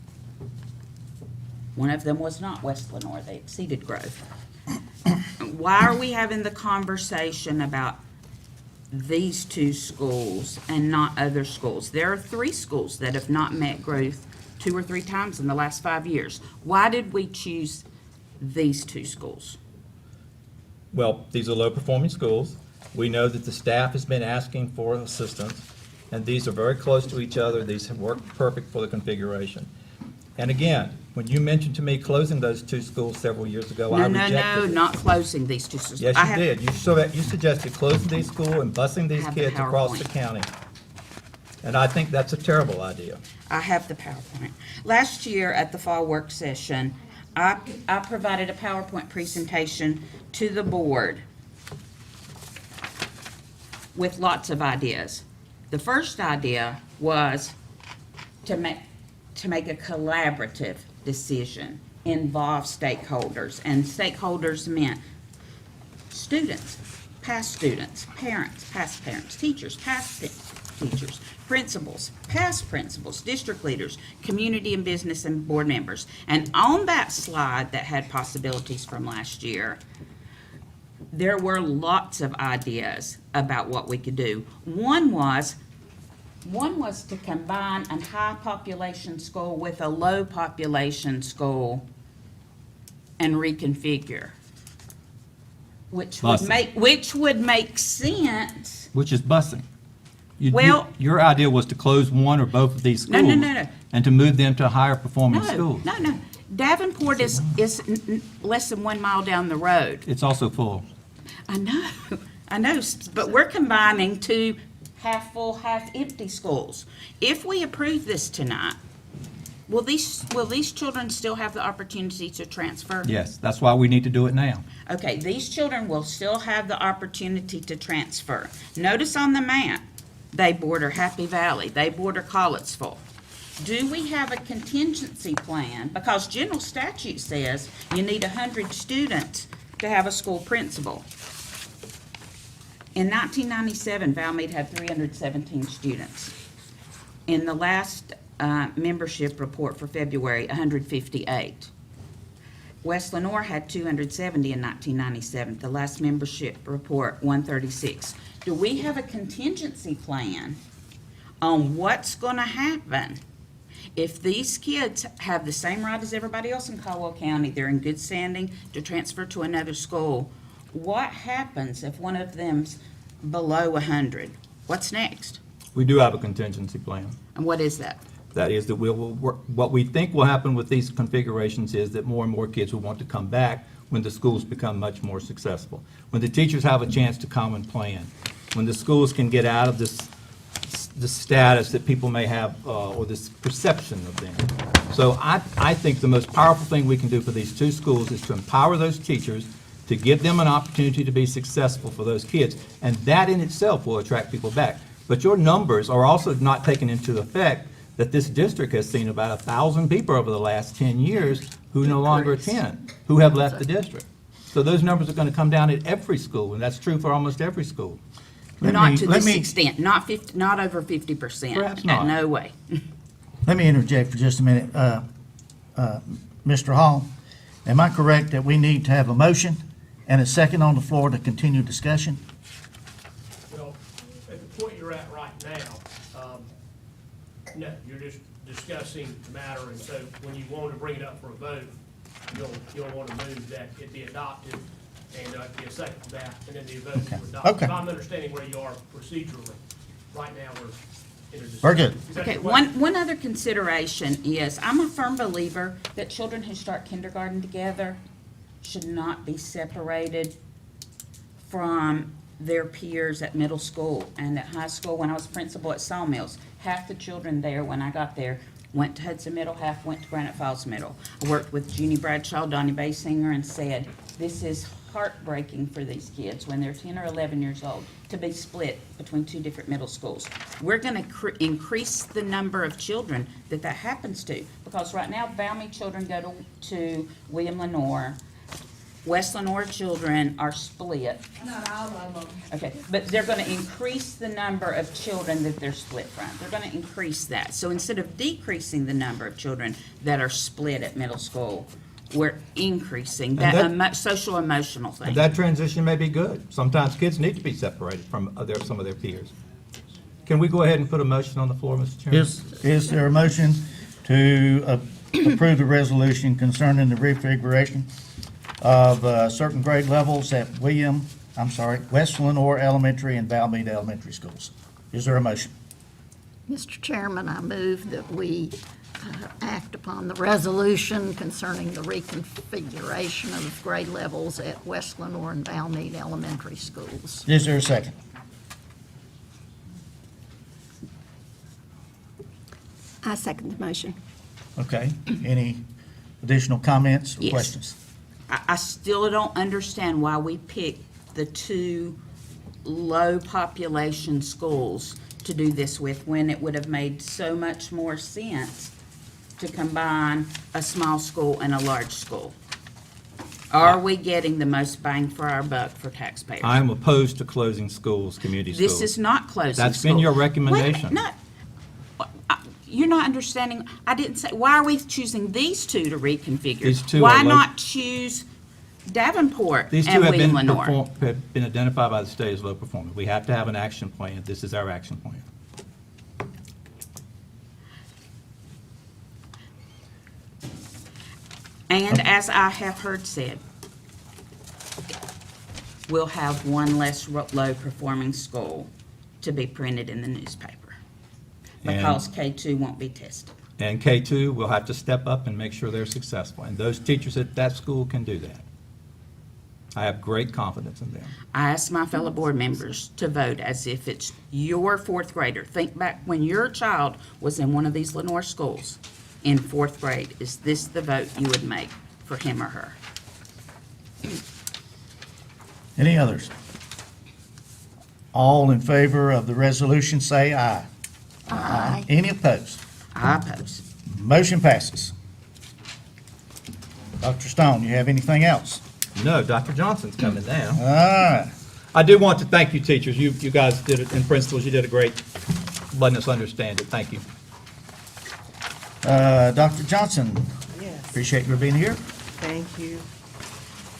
One of them was not West Lenoir, they exceeded growth. Why are we having the conversation about these 2 schools and not other schools? There are 3 schools that have not met growth 2 or 3 times in the last 5 years. Why did we choose these 2 schools? Well, these are low-performing schools. We know that the staff has been asking for assistance, and these are very close to each other. These have worked perfect for the configuration. And again, when you mentioned to me closing those 2 schools several years ago, I rejected No, it. not closing these 2 schools. Yes, you did. You suggested closing these schools and busing these have the kids across PowerPoint. the county. And I think that's a terrible idea. I have the PowerPoint. Last year at the fall work session, I provided a PowerPoint presentation to the board with lots of ideas. The first idea was to make a collaborative decision, involve stakeholders, and stakeholders meant students, past parents, teachers, past teachers, principals, past principals, district leaders, community and business and board members. And on that slide that had possibilities from last year, there were lots of ideas about what we could do. One was to combine a high population school with a low population school and reconfigure, which would make sense. Which is busing. Well- Your idea was to close one or both of these schools. No. And to move them to higher performing schools. No. Davenport is less than 1 mile down the road. It's also full. I know, but we're combining 2 half-full, half-empty schools. If we approve this tonight, will these children still have the opportunity to transfer? Yes, that's why we need to do it now. Okay, these children will still have the opportunity to transfer. Notice on the map, they border Happy Valley, they border Collettsville. Do we have a contingency plan? Because general statute says you need 100 students to have a school principal. In 1997, Valmead had 317 students. In the last membership report for February, 158. West Lenoir had 270 in 1997. The last membership report, 136. Do we have a contingency plan on what's going to happen if these kids have the same right as everybody else in Caldwell County? They're in good standing to transfer to another school. What happens if one of them's below 100? What's next? We do have a contingency plan. And what is that? That is that what we think will happen with these configurations is that more and more kids will want to come back when the schools become much more successful. When the teachers have a chance to come and plan. When the schools can get out of this status that people may have, or this perception of them. So I think the most powerful thing we can do for these two schools is to empower those teachers, to give them an opportunity to be successful for those kids. And that in itself will attract people back. But your numbers are also not taken into effect that this district has seen about 1,000 people over the last 10 years who no longer attend, who have left the district. So those numbers are going to come down at every school, and that's true for almost every school. Not to this extent, not over 50%. Perhaps not. No way. Let me interject for just a minute. Mr. Hall, am I correct that we need to have a motion and a second on the floor to continue discussion? Well, at the point you're at right now, no, you're just discussing the matter, and so when you want to bring it up for a vote, you'll want to move that it be adopted and be a second to that, and then the vote Okay. to adopt. Okay. If I'm understanding where you are procedurally, right now, we're in a discussion. Very good. Is that Okay, your question? one other consideration is, I'm a firm believer that children who start kindergarten together should not be separated from their peers at middle school and at high school. When I was principal at Sawmills, half the children there, when I got there, went to Hudson Middle, half went to Granite Falls Middle. I worked with Jeannie Bradshaw, Donnie Basinger, and said, this is heartbreaking for these kids when they're 10 or 11 years old to be split between two different middle schools. We're going to increase the number of children that happens to, because right now, Valmy children go to William Lenoir. West Lenoir children are split. Not all of them. Okay, but they're going to increase the number of children that they're split from. They're going to increase that. So instead of decreasing the number of children that are split at middle school, we're increasing that social emotional thing. And that transition may be good. Sometimes kids need to be separated from some of their peers. Can we go ahead and put a motion on the floor, Mr. Chairman? Is there a motion to approve the resolution concerning the refiguration of certain grade levels at West Lenoir Elementary and Valmead Elementary Schools? Is there a motion? Mr. Chairman, I move that we act upon the resolution concerning the reconfiguration of grade levels at West Lenoir and Valmead Elementary Schools. Is there a second? I second the motion. Okay. Any additional comments or Yes. questions? I still don't understand why we picked the two low population schools to do this with, when it would have made so much more sense to combine a small school and a large school. Are we getting the most bang for our buck for taxpayers? I am opposed to closing schools, community schools. This is not closing That's been schools. your Wait a minute, recommendation. no. You're not understanding. I didn't say, why are we choosing these two to reconfigure? These two Why are low- not choose Davenport These two and have William been, Lenoir? have been identified by the state as low performing. We have to have an action plan. This is our action plan. And as I have heard said, we'll have one less low-performing school to be printed in the newspaper, because K2 won't be tested. And K2 will have to step up and make sure they're successful. And those teachers at that school can do that. I have great confidence in them. I ask my fellow board members to vote as if it's your fourth grader. Think back when your child was in one of these Lenoir schools in fourth grade. Is this the vote you would make for him or her? Any others? All in favor of the resolution, say aye. Aye. Any opposed? I oppose. Motion passes. Dr. Stone, you have anything else? No, Dr. Johnson's coming now. All right. I do want to thank you, teachers. You guys did it, and principals, you did a great letting us understand it. Thank you. Dr. Johnson, Yes. appreciate your being here. Thank you.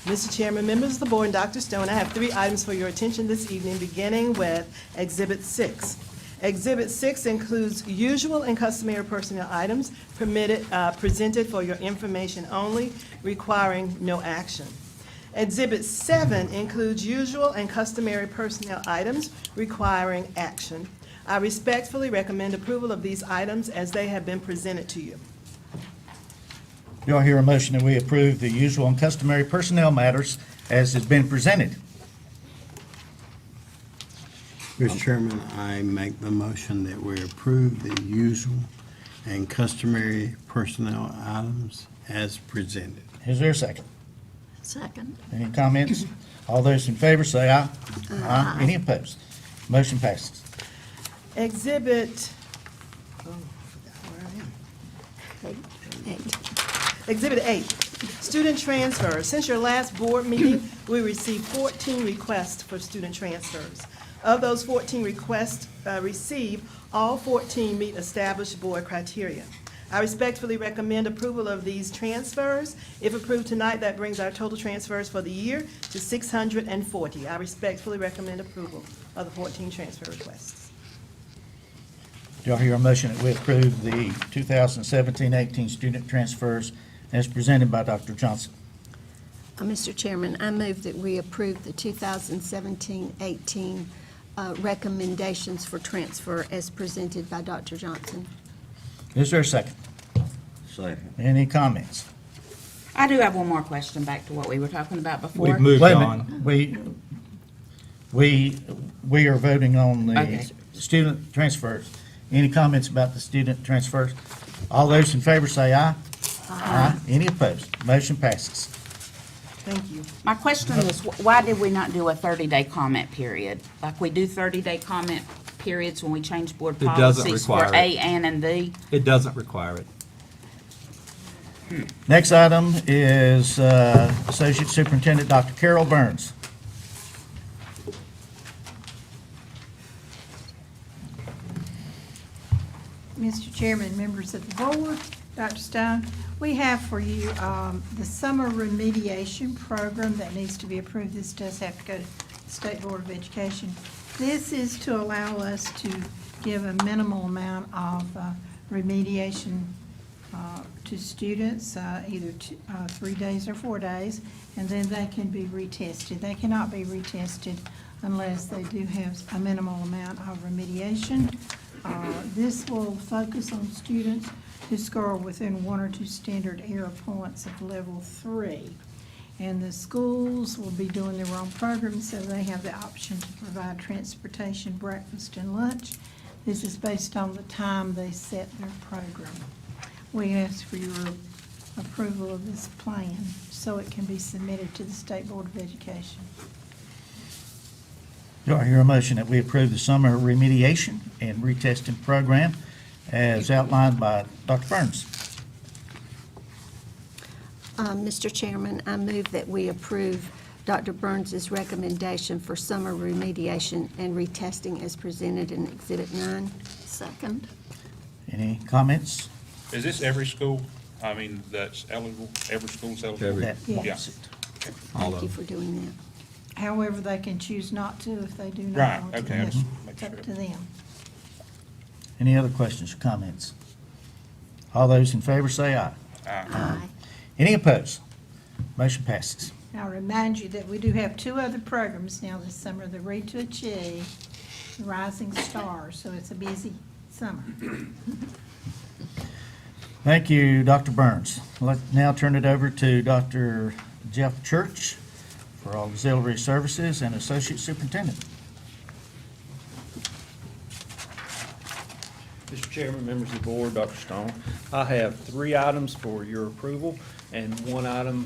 Mr. Chairman, members of the board, and Dr. Stone, I have 3 items for your attention this evening, beginning with Exhibit 6. Exhibit 6 includes usual and customary personnel items presented for your information only, requiring no action. Exhibit 7 includes usual and customary personnel items requiring action. I respectfully recommend approval of these items as they have been presented to you. Do I hear a motion that we approve the usual and customary personnel matters as has been presented? Mr. Chairman, I make the motion that we approve the usual and customary personnel items as presented. Is there a second? Second. Any comments? All those in favor say aye. Aye. Any opposed? Motion passes. Exhibit, oh, I forgot where I am. 8. Exhibit 8, student transfers. Since your last board meeting, we received 14 requests for student transfers. Of those 14 requests received, all 14 meet established board criteria. I respectfully recommend approval of these transfers. If approved tonight, that brings our total transfers for the year to 640. I respectfully recommend approval of the 14 transfer requests. Do I hear a motion that we approve the 2017-18 student transfers as presented by Dr. Johnson? Mr. Chairman, I move that we approve the 2017-18 recommendations for transfer as presented by Dr. Johnson. Is there a second? Second. Any comments? I do have one more question back to what we were talking about before. We've moved Wait a on. minute. We are voting on Okay. the student transfers. Any comments about the student transfers? All those in favor say aye. Aye. Any opposed? Motion passes. Thank you. My question is, why did we not do a 30-day comment period? Like we do 30-day comment periods when we change board It doesn't policies for require A, it. N, and D? It doesn't require it. Next item is Associate Superintendent Dr. Carol Burns. Mr. Chairman, members of the board, Dr. Stone, we have for you the summer remediation program that needs to be approved. This does have to go to the State Board of Education. This is to allow us to give a minimal amount of remediation to students, either 3 days or 4 days, and then they can be retested. They cannot be retested unless they do have a minimal amount of remediation. This will focus on students who score within 1 or 2 standard error points of level 3. And the schools will be doing their own program, so they have the option to provide transportation, breakfast, and lunch. This is based on the time they set their program. We ask for your approval of this plan so it can be submitted to the State Board of Education. Do I hear a motion that we approve the summer remediation and retesting program as outlined by Dr. Burns? Mr. Chairman, I move that we approve Dr. Burns's recommendation for summer remediation and retesting as presented in Exhibit 9. Second. Any comments? Is this every school? I mean, that's eligible, every school's eligible? That Yes. wants it. Thank you for doing that. However, they can choose not to if they do not Right, want to. okay, I'm just making It's up sure. to them. Any other questions or comments? All those in favor say aye. Aye. Any opposed? Motion passes. I'll remind you that we do have 2 other programs now this summer, the Read to Achieve, the Rising Stars, so it's a busy summer. Thank you, Dr. Burns. Let's now turn it over to Dr. Jeff Church for Auxiliary Services and Associate Superintendent. Mr. Chairman, members of the board, Dr. Stone, I have 3 items for your approval and 1 item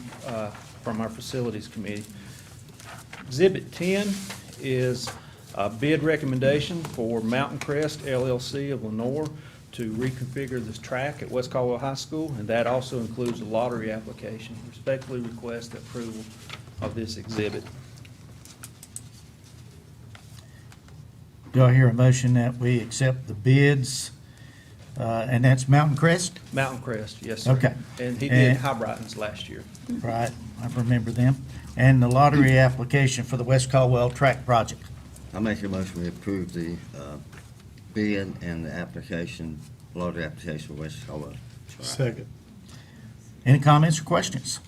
from our Facilities Committee. Exhibit 10 is a bid recommendation for Mountain Crest LLC of Lenore to reconfigure this track at West Caldwell High School, and that also includes a lottery application. Respectfully request the approval of this exhibit. Do I hear a motion that we accept the bids? And that's Mountain Crest? Mountain Crest, yes, sir. Okay. And he And- did Highbrightons last year. Right, I remember them. And the lottery application for the West Caldwell Track Project. I make a motion we approve the bid and the application, lottery application for West Caldwell. Second. Any comments or questions?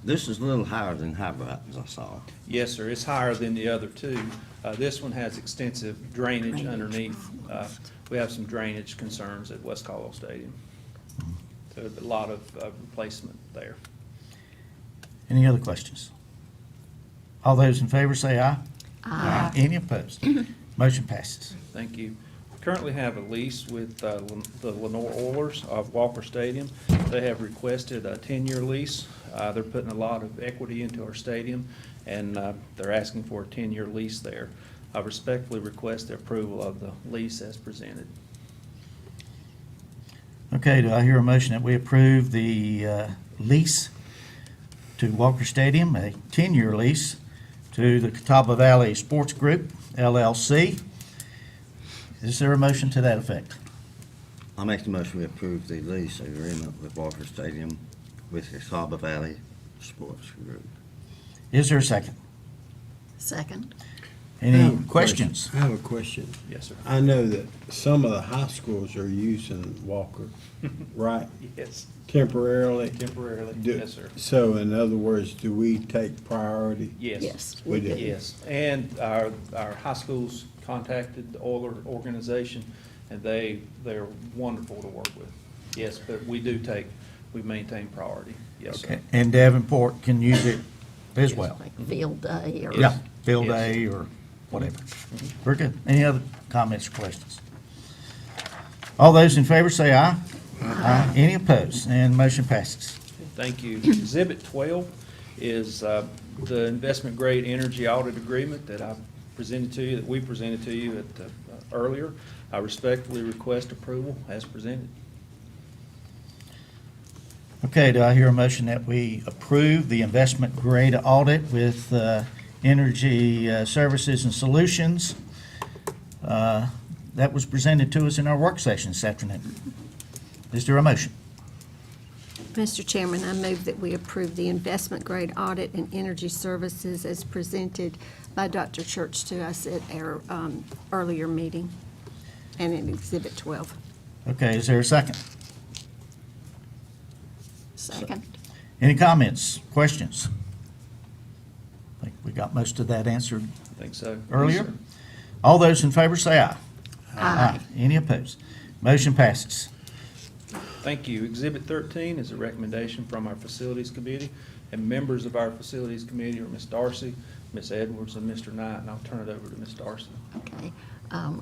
This is a little higher than Highbrightons, I saw. Yes, sir, it's higher than the other two. This one has extensive drainage underneath. We have some drainage concerns at West Caldwell Stadium. So a lot of replacement there. Any other questions? All those in favor say aye. Aye. Any opposed? Motion passes. Thank you. We currently have a lease with the Lenore Oilers of Walker Stadium. They have requested a 10-year lease. They're putting a lot of equity into our stadium, and they're asking for a 10-year lease there. I respectfully request the approval of the lease as presented. Okay, do I hear a motion that we approve the lease to Walker Stadium, a 10-year lease to the Catawba Valley Sports Group, LLC? Is there a motion to that effect? I make the motion we approve the lease agreement with Walker Stadium with Catawba Valley Sports Group. Is there a second? Second. Any questions? I have a question. Yes, sir. I know that some of the high schools are using Walker, right? Yes, Temporarily? temporarily. Do- Yes, sir. So in other words, do we take priority? Yes. Yes, We do. Yes, and our high schools contacted the Oiler organization, and they're wonderful to work with. Yes, but we maintain priority. Yes, sir. Okay, and Davenport can use it as well? like field day or. Yeah, field Yes. day or whatever. Very good. Any other comments or questions? All those in favor say aye. Aye. Any opposed? And motion passes. Thank you. Exhibit 12 is the investment grade energy audit agreement that I presented to you, that we presented to you at earlier. I respectfully request approval as presented. Okay, do I hear a motion that we approve the investment grade audit with Energy Services and Solutions? That was presented to us in our work session this afternoon. Is there a motion? Mr. Chairman, I move that we approve the investment grade audit and energy services as presented by Dr. Church to us at our earlier meeting and in Exhibit 12. Okay, is there a second? Second. Any comments, questions? I think we got most of that answered I think so. Yes, earlier. sir. All those in favor say aye. Aye. Any opposed? Motion passes. Thank you. Exhibit 13 is a recommendation from our Facilities Committee, and members of our Facilities Committee are Ms. Darcy, Ms. Edwards, and Mr. Knight, and I'll turn it over to Ms. Darcy. Okay.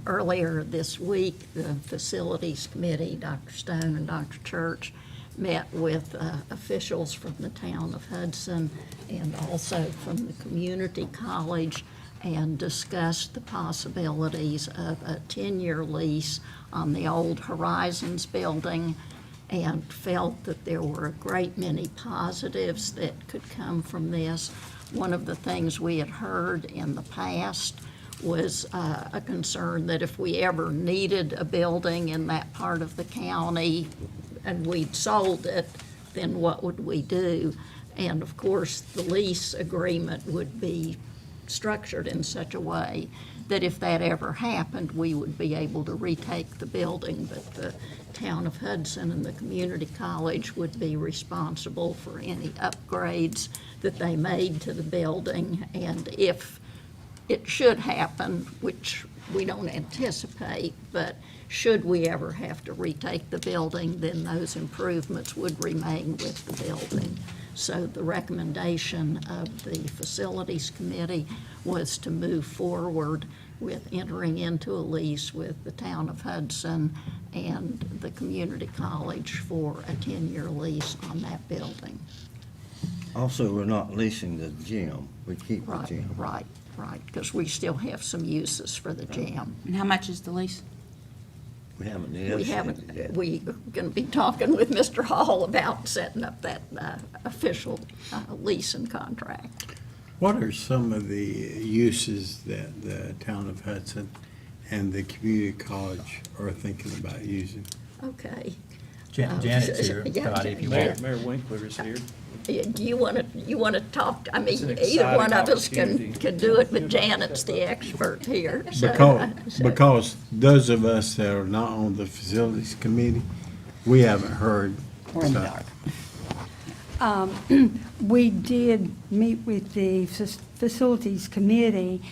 Earlier this week, the Facilities Committee, Dr. Stone and Dr. Church, met with officials from the town of Hudson and also from the community college and discussed the possibilities of a 10-year lease on the old Horizons building and felt that there were a great many positives that could come from this. One of the things we had heard in the past was a concern that if we ever needed a building in that part of the county and we'd sold it, then what would we do? And of course, the lease agreement would be structured in such a way that if that ever happened, we would be able to retake the building, but the town of Hudson and the community college would be responsible for any upgrades that they made to the building. And if it should happen, which we don't anticipate, but should we ever have to retake the building, then those improvements would remain with the building. So the recommendation of the Facilities Committee was to move forward with entering into a lease with the town of Hudson and the community college for a 10-year lease on that building. Also, we're not leasing the gym. We keep the Right, gym. right, because we still have some uses for the gym. And how much is the lease? We haven't We negotiated haven't, yet. we're going to be talking with Mr. Hall about setting up that official lease and contract. What are some of the uses that the town of Hudson and the community college are thinking about using. Okay. Janet's here, Yeah, Dottie, if you Janet. want. Mayor Winkler is here. Do you want to talk? I It's mean, an either one of exciting us can opportunity. do it, but Janet's the expert here. so- Because those of us that are not on the facilities committee, we haven't heard. We're in the stuff. dark. We did meet with the Facilities Committee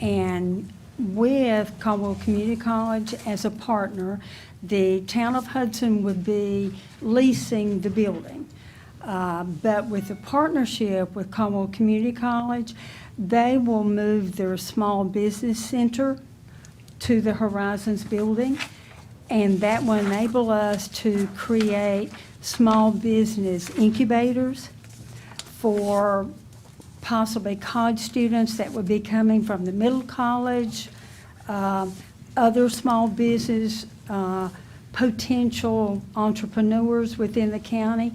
and with Caldwell Community College as a partner. The town of Hudson would be leasing the building. But with the partnership with Caldwell Community College, they will move their small business center to the Horizons building. And that will enable us to create small business incubators for possibly college students that would be coming from the middle college, other small business, potential entrepreneurs within the county.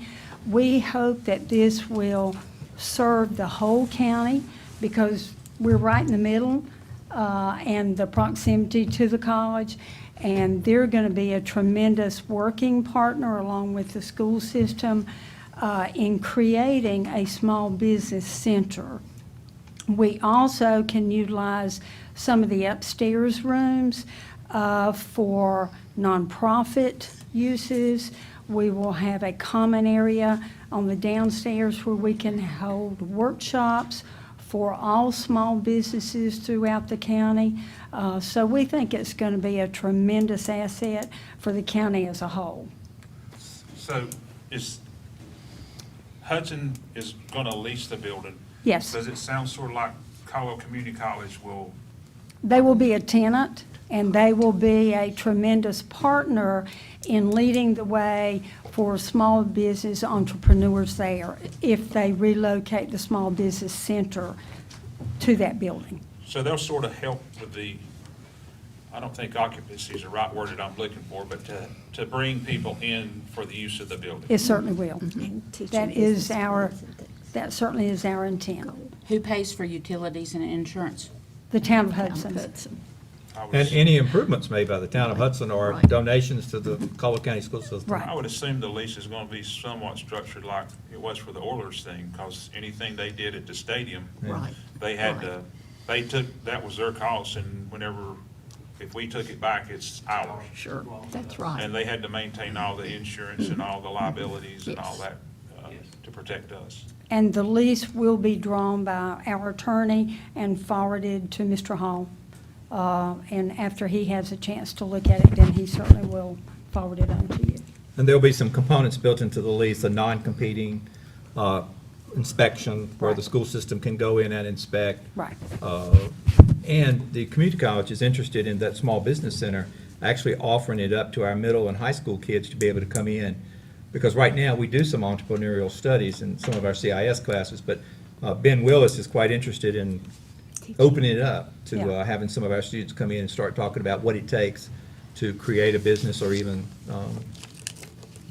We hope that this will serve the whole county because we're right in the middle and the proximity to the college. And they're going to be a tremendous working partner along with the school system in creating a small business center. We also can utilize some of the upstairs rooms for nonprofit uses. We will have a common area on the downstairs where we can hold workshops for all small businesses throughout the county. So we think it's going to be a tremendous asset for the county as a whole. So Hudson is going to lease the building? Yes. Does it sound sort of like Caldwell Community College will? They will be a tenant, and they will be a tremendous partner in leading the way for small business entrepreneurs there if they relocate the small business center to that building. So they'll sort of help with I don't think occupancy is the right word that I'm looking for, but to bring people in for the use of the building. It certainly will. That certainly is our intent. Who pays for utilities and insurance? The town of Hudson. And any improvements made by the town of Hudson or Right. donations to the Caldwell County School System. Right. I would assume the lease is going to be somewhat structured like it was for the Oilers thing, because anything they did at the stadium, Right. they had to, that was their cost, and if we took it back, it's ours. Sure, that's right. And they had to maintain all the insurance and all the liabilities and all Yes. that to protect us. And the lease will be drawn by our attorney and forwarded to Mr. Hall. And after he has a chance to look at it, then he certainly will forward it on to you. And there'll be some components built into the lease, a non-competing inspection where the school system can go in and inspect. Right. And the community college is interested in that small business center, actually offering it up to our middle and high school kids to be able to come in. Because right now, we do some entrepreneurial studies in some of our CIS classes, but Ben Willis is quite interested in opening it up to Yeah. having some of our students come in and start talking about what it takes to create a business or even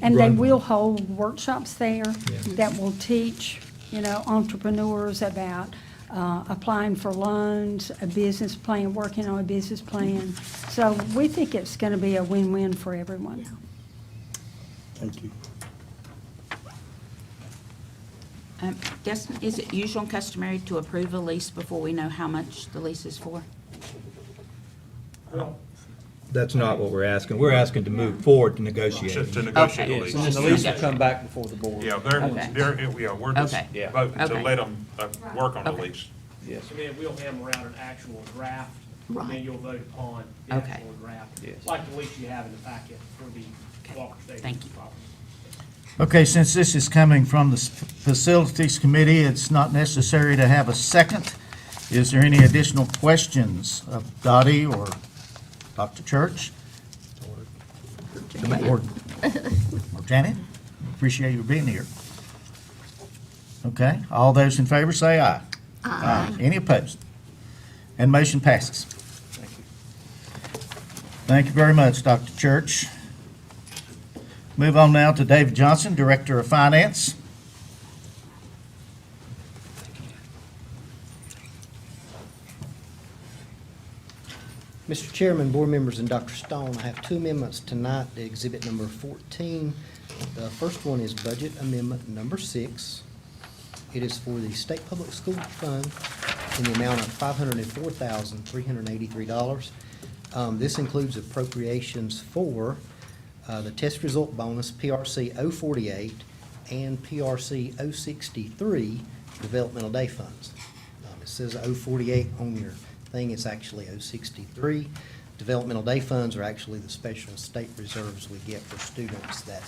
And they run- will hold workshops there Yeah. that will teach, entrepreneurs about applying for loans, a business plan, working on a business plan. So we think it's going to be a win-win for everyone. Thank you. Is it usual and customary to approve a lease before we know how much the lease is for? That's not what we're asking. We're asking to move forward to negotiate. To negotiate the Okay. lease. And then the lease will come back before the board. Yeah, we're just Okay. voting to Okay. let them work on the Okay. lease. Yes. And then we'll hammer out an actual draft, and then Right. you'll vote upon the Okay. actual draft. Yes. Like the lease you have in the packet for the Walker Stadium Thank you. property. Okay, since this is coming from the Facilities Committee, it's not necessary to have a second. Is there any additional questions of Dottie or Dr. Church? Or Janet? Appreciate you being here. Okay, all those in favor say aye. Aye. Any opposed? And motion passes. Thank you very much, Dr. Church. Move on now to David Johnson, Director of Finance. Mr. Chairman, board members, and Dr. Stone, I have two amendments tonight to exhibit number 14. The first one is budget amendment number 6. It is for the State Public School Fund in the amount of $504,383. This includes appropriations for the test result bonus, PRC 048, and PRC 063 developmental day funds. It says 048 on your thing, it's actually 063. Developmental day funds are actually the special state reserves we get for students that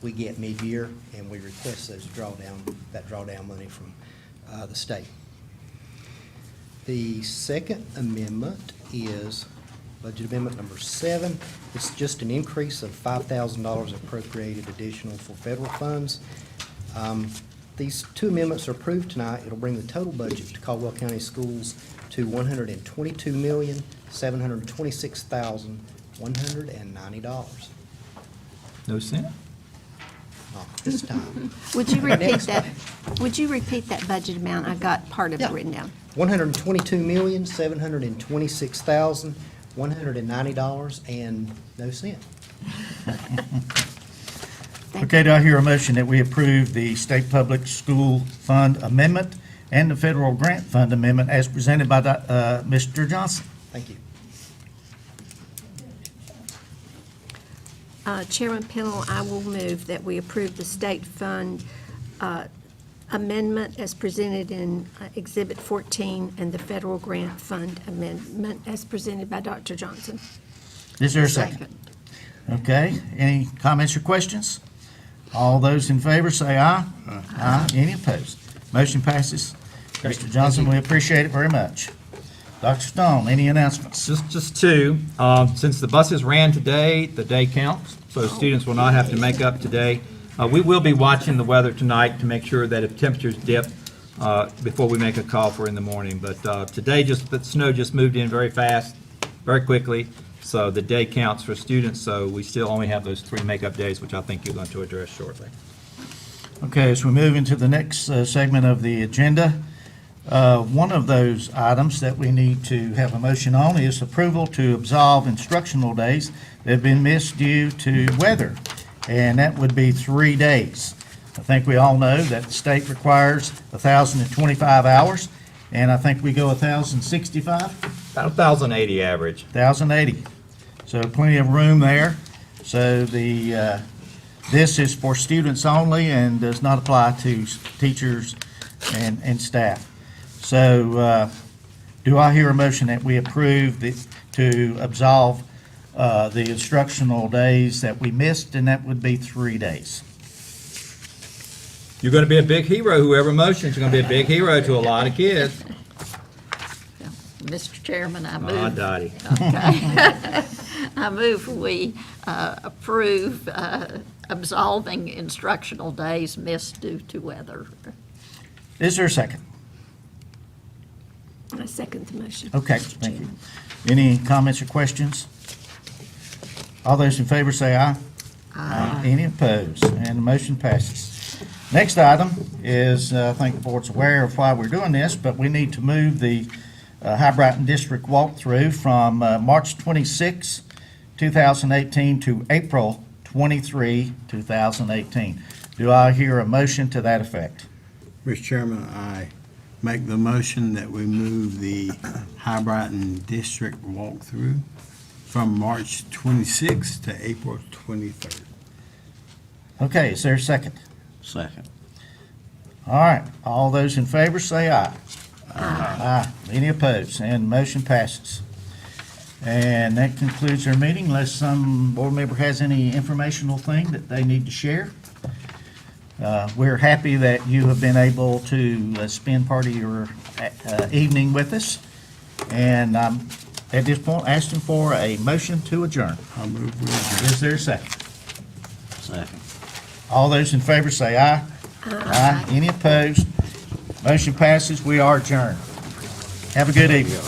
we get mid-year, and we request that drawdown money from the state. The second amendment is budget amendment number 7. It's just an increase of $5,000 appropriated additional for federal funds. These two amendments are approved tonight. It'll bring the total budget to Caldwell County Schools to $122,726,190. No cent? Not this time. Would you repeat Next. that? Would you repeat that budget amount? I got part of it Yeah. written down. $122,726,190 and no cent. Okay, do I hear a motion that we approve the State Public School Fund Amendment and the Federal Grant Fund Amendment as presented by Mr. Johnson? Thank you. Chairman Pennell, I will move that we approve the state fund amendment as presented in Exhibit 14 and the federal grant fund amendment as presented by Dr. Johnson. Is there a second? Okay, any comments or questions? All those in favor say aye. Aye. Any opposed? Motion passes. Mr. Johnson, we appreciate it very much. Dr. Stone, any announcements? Just two. Since the buses ran today, the day counts, so students will not have to make up today. We will be watching the weather tonight to make sure that if temperatures dip before we make a call for in the morning. But today, the snow just moved in very fast, very quickly, so the day counts for students, so we still only have those 3 makeup days, which I think you're going to address shortly. Okay, as we move into the next segment of the agenda, one of those items that we need to have a motion on is approval to absolve instructional days that have been missed due to weather, and that would be 3 days. I think we all know that the state requires 1,025 hours, and I think we go 1,065? About 1,080 average. 1,080. So plenty of room there. So this is for students only and does not apply to teachers and staff. So do I hear a motion that we approve to absolve the instructional days that we missed, and that would be 3 days? You're going to be a big hero, whoever motions, you're going to be a big hero to a lot of kids. Mr. Chairman, I move. Ah, Dottie. Okay. I move we approve absolving instructional days missed due to weather. Is there a second? I second the motion. Okay, thank you. Any comments or questions? All those in favor say aye. Aye. Any opposed? And the motion passes. Next item is, I think the board's aware of why we're doing this, but we need to move the High Brighton District walkthrough from March 26, 2018 to April 23, 2018. Do I hear a motion to that effect? Mr. Chairman, I make the motion that we move the High Brighton District walkthrough from March 26th to April 23rd. Okay, is there a second? Second. All right, all those in favor say aye. Aye. Any opposed? And motion passes. And that concludes our meeting, unless some board member has any informational thing that they need to share. We're happy that you have been able to spend part of your evening with us. And I'm, at this point, asking for a motion to adjourn. I'll move with adjourn. Is there a second? Second. All those in favor say aye. Aye. Any opposed? Motion passes. We are adjourned. Have a good evening.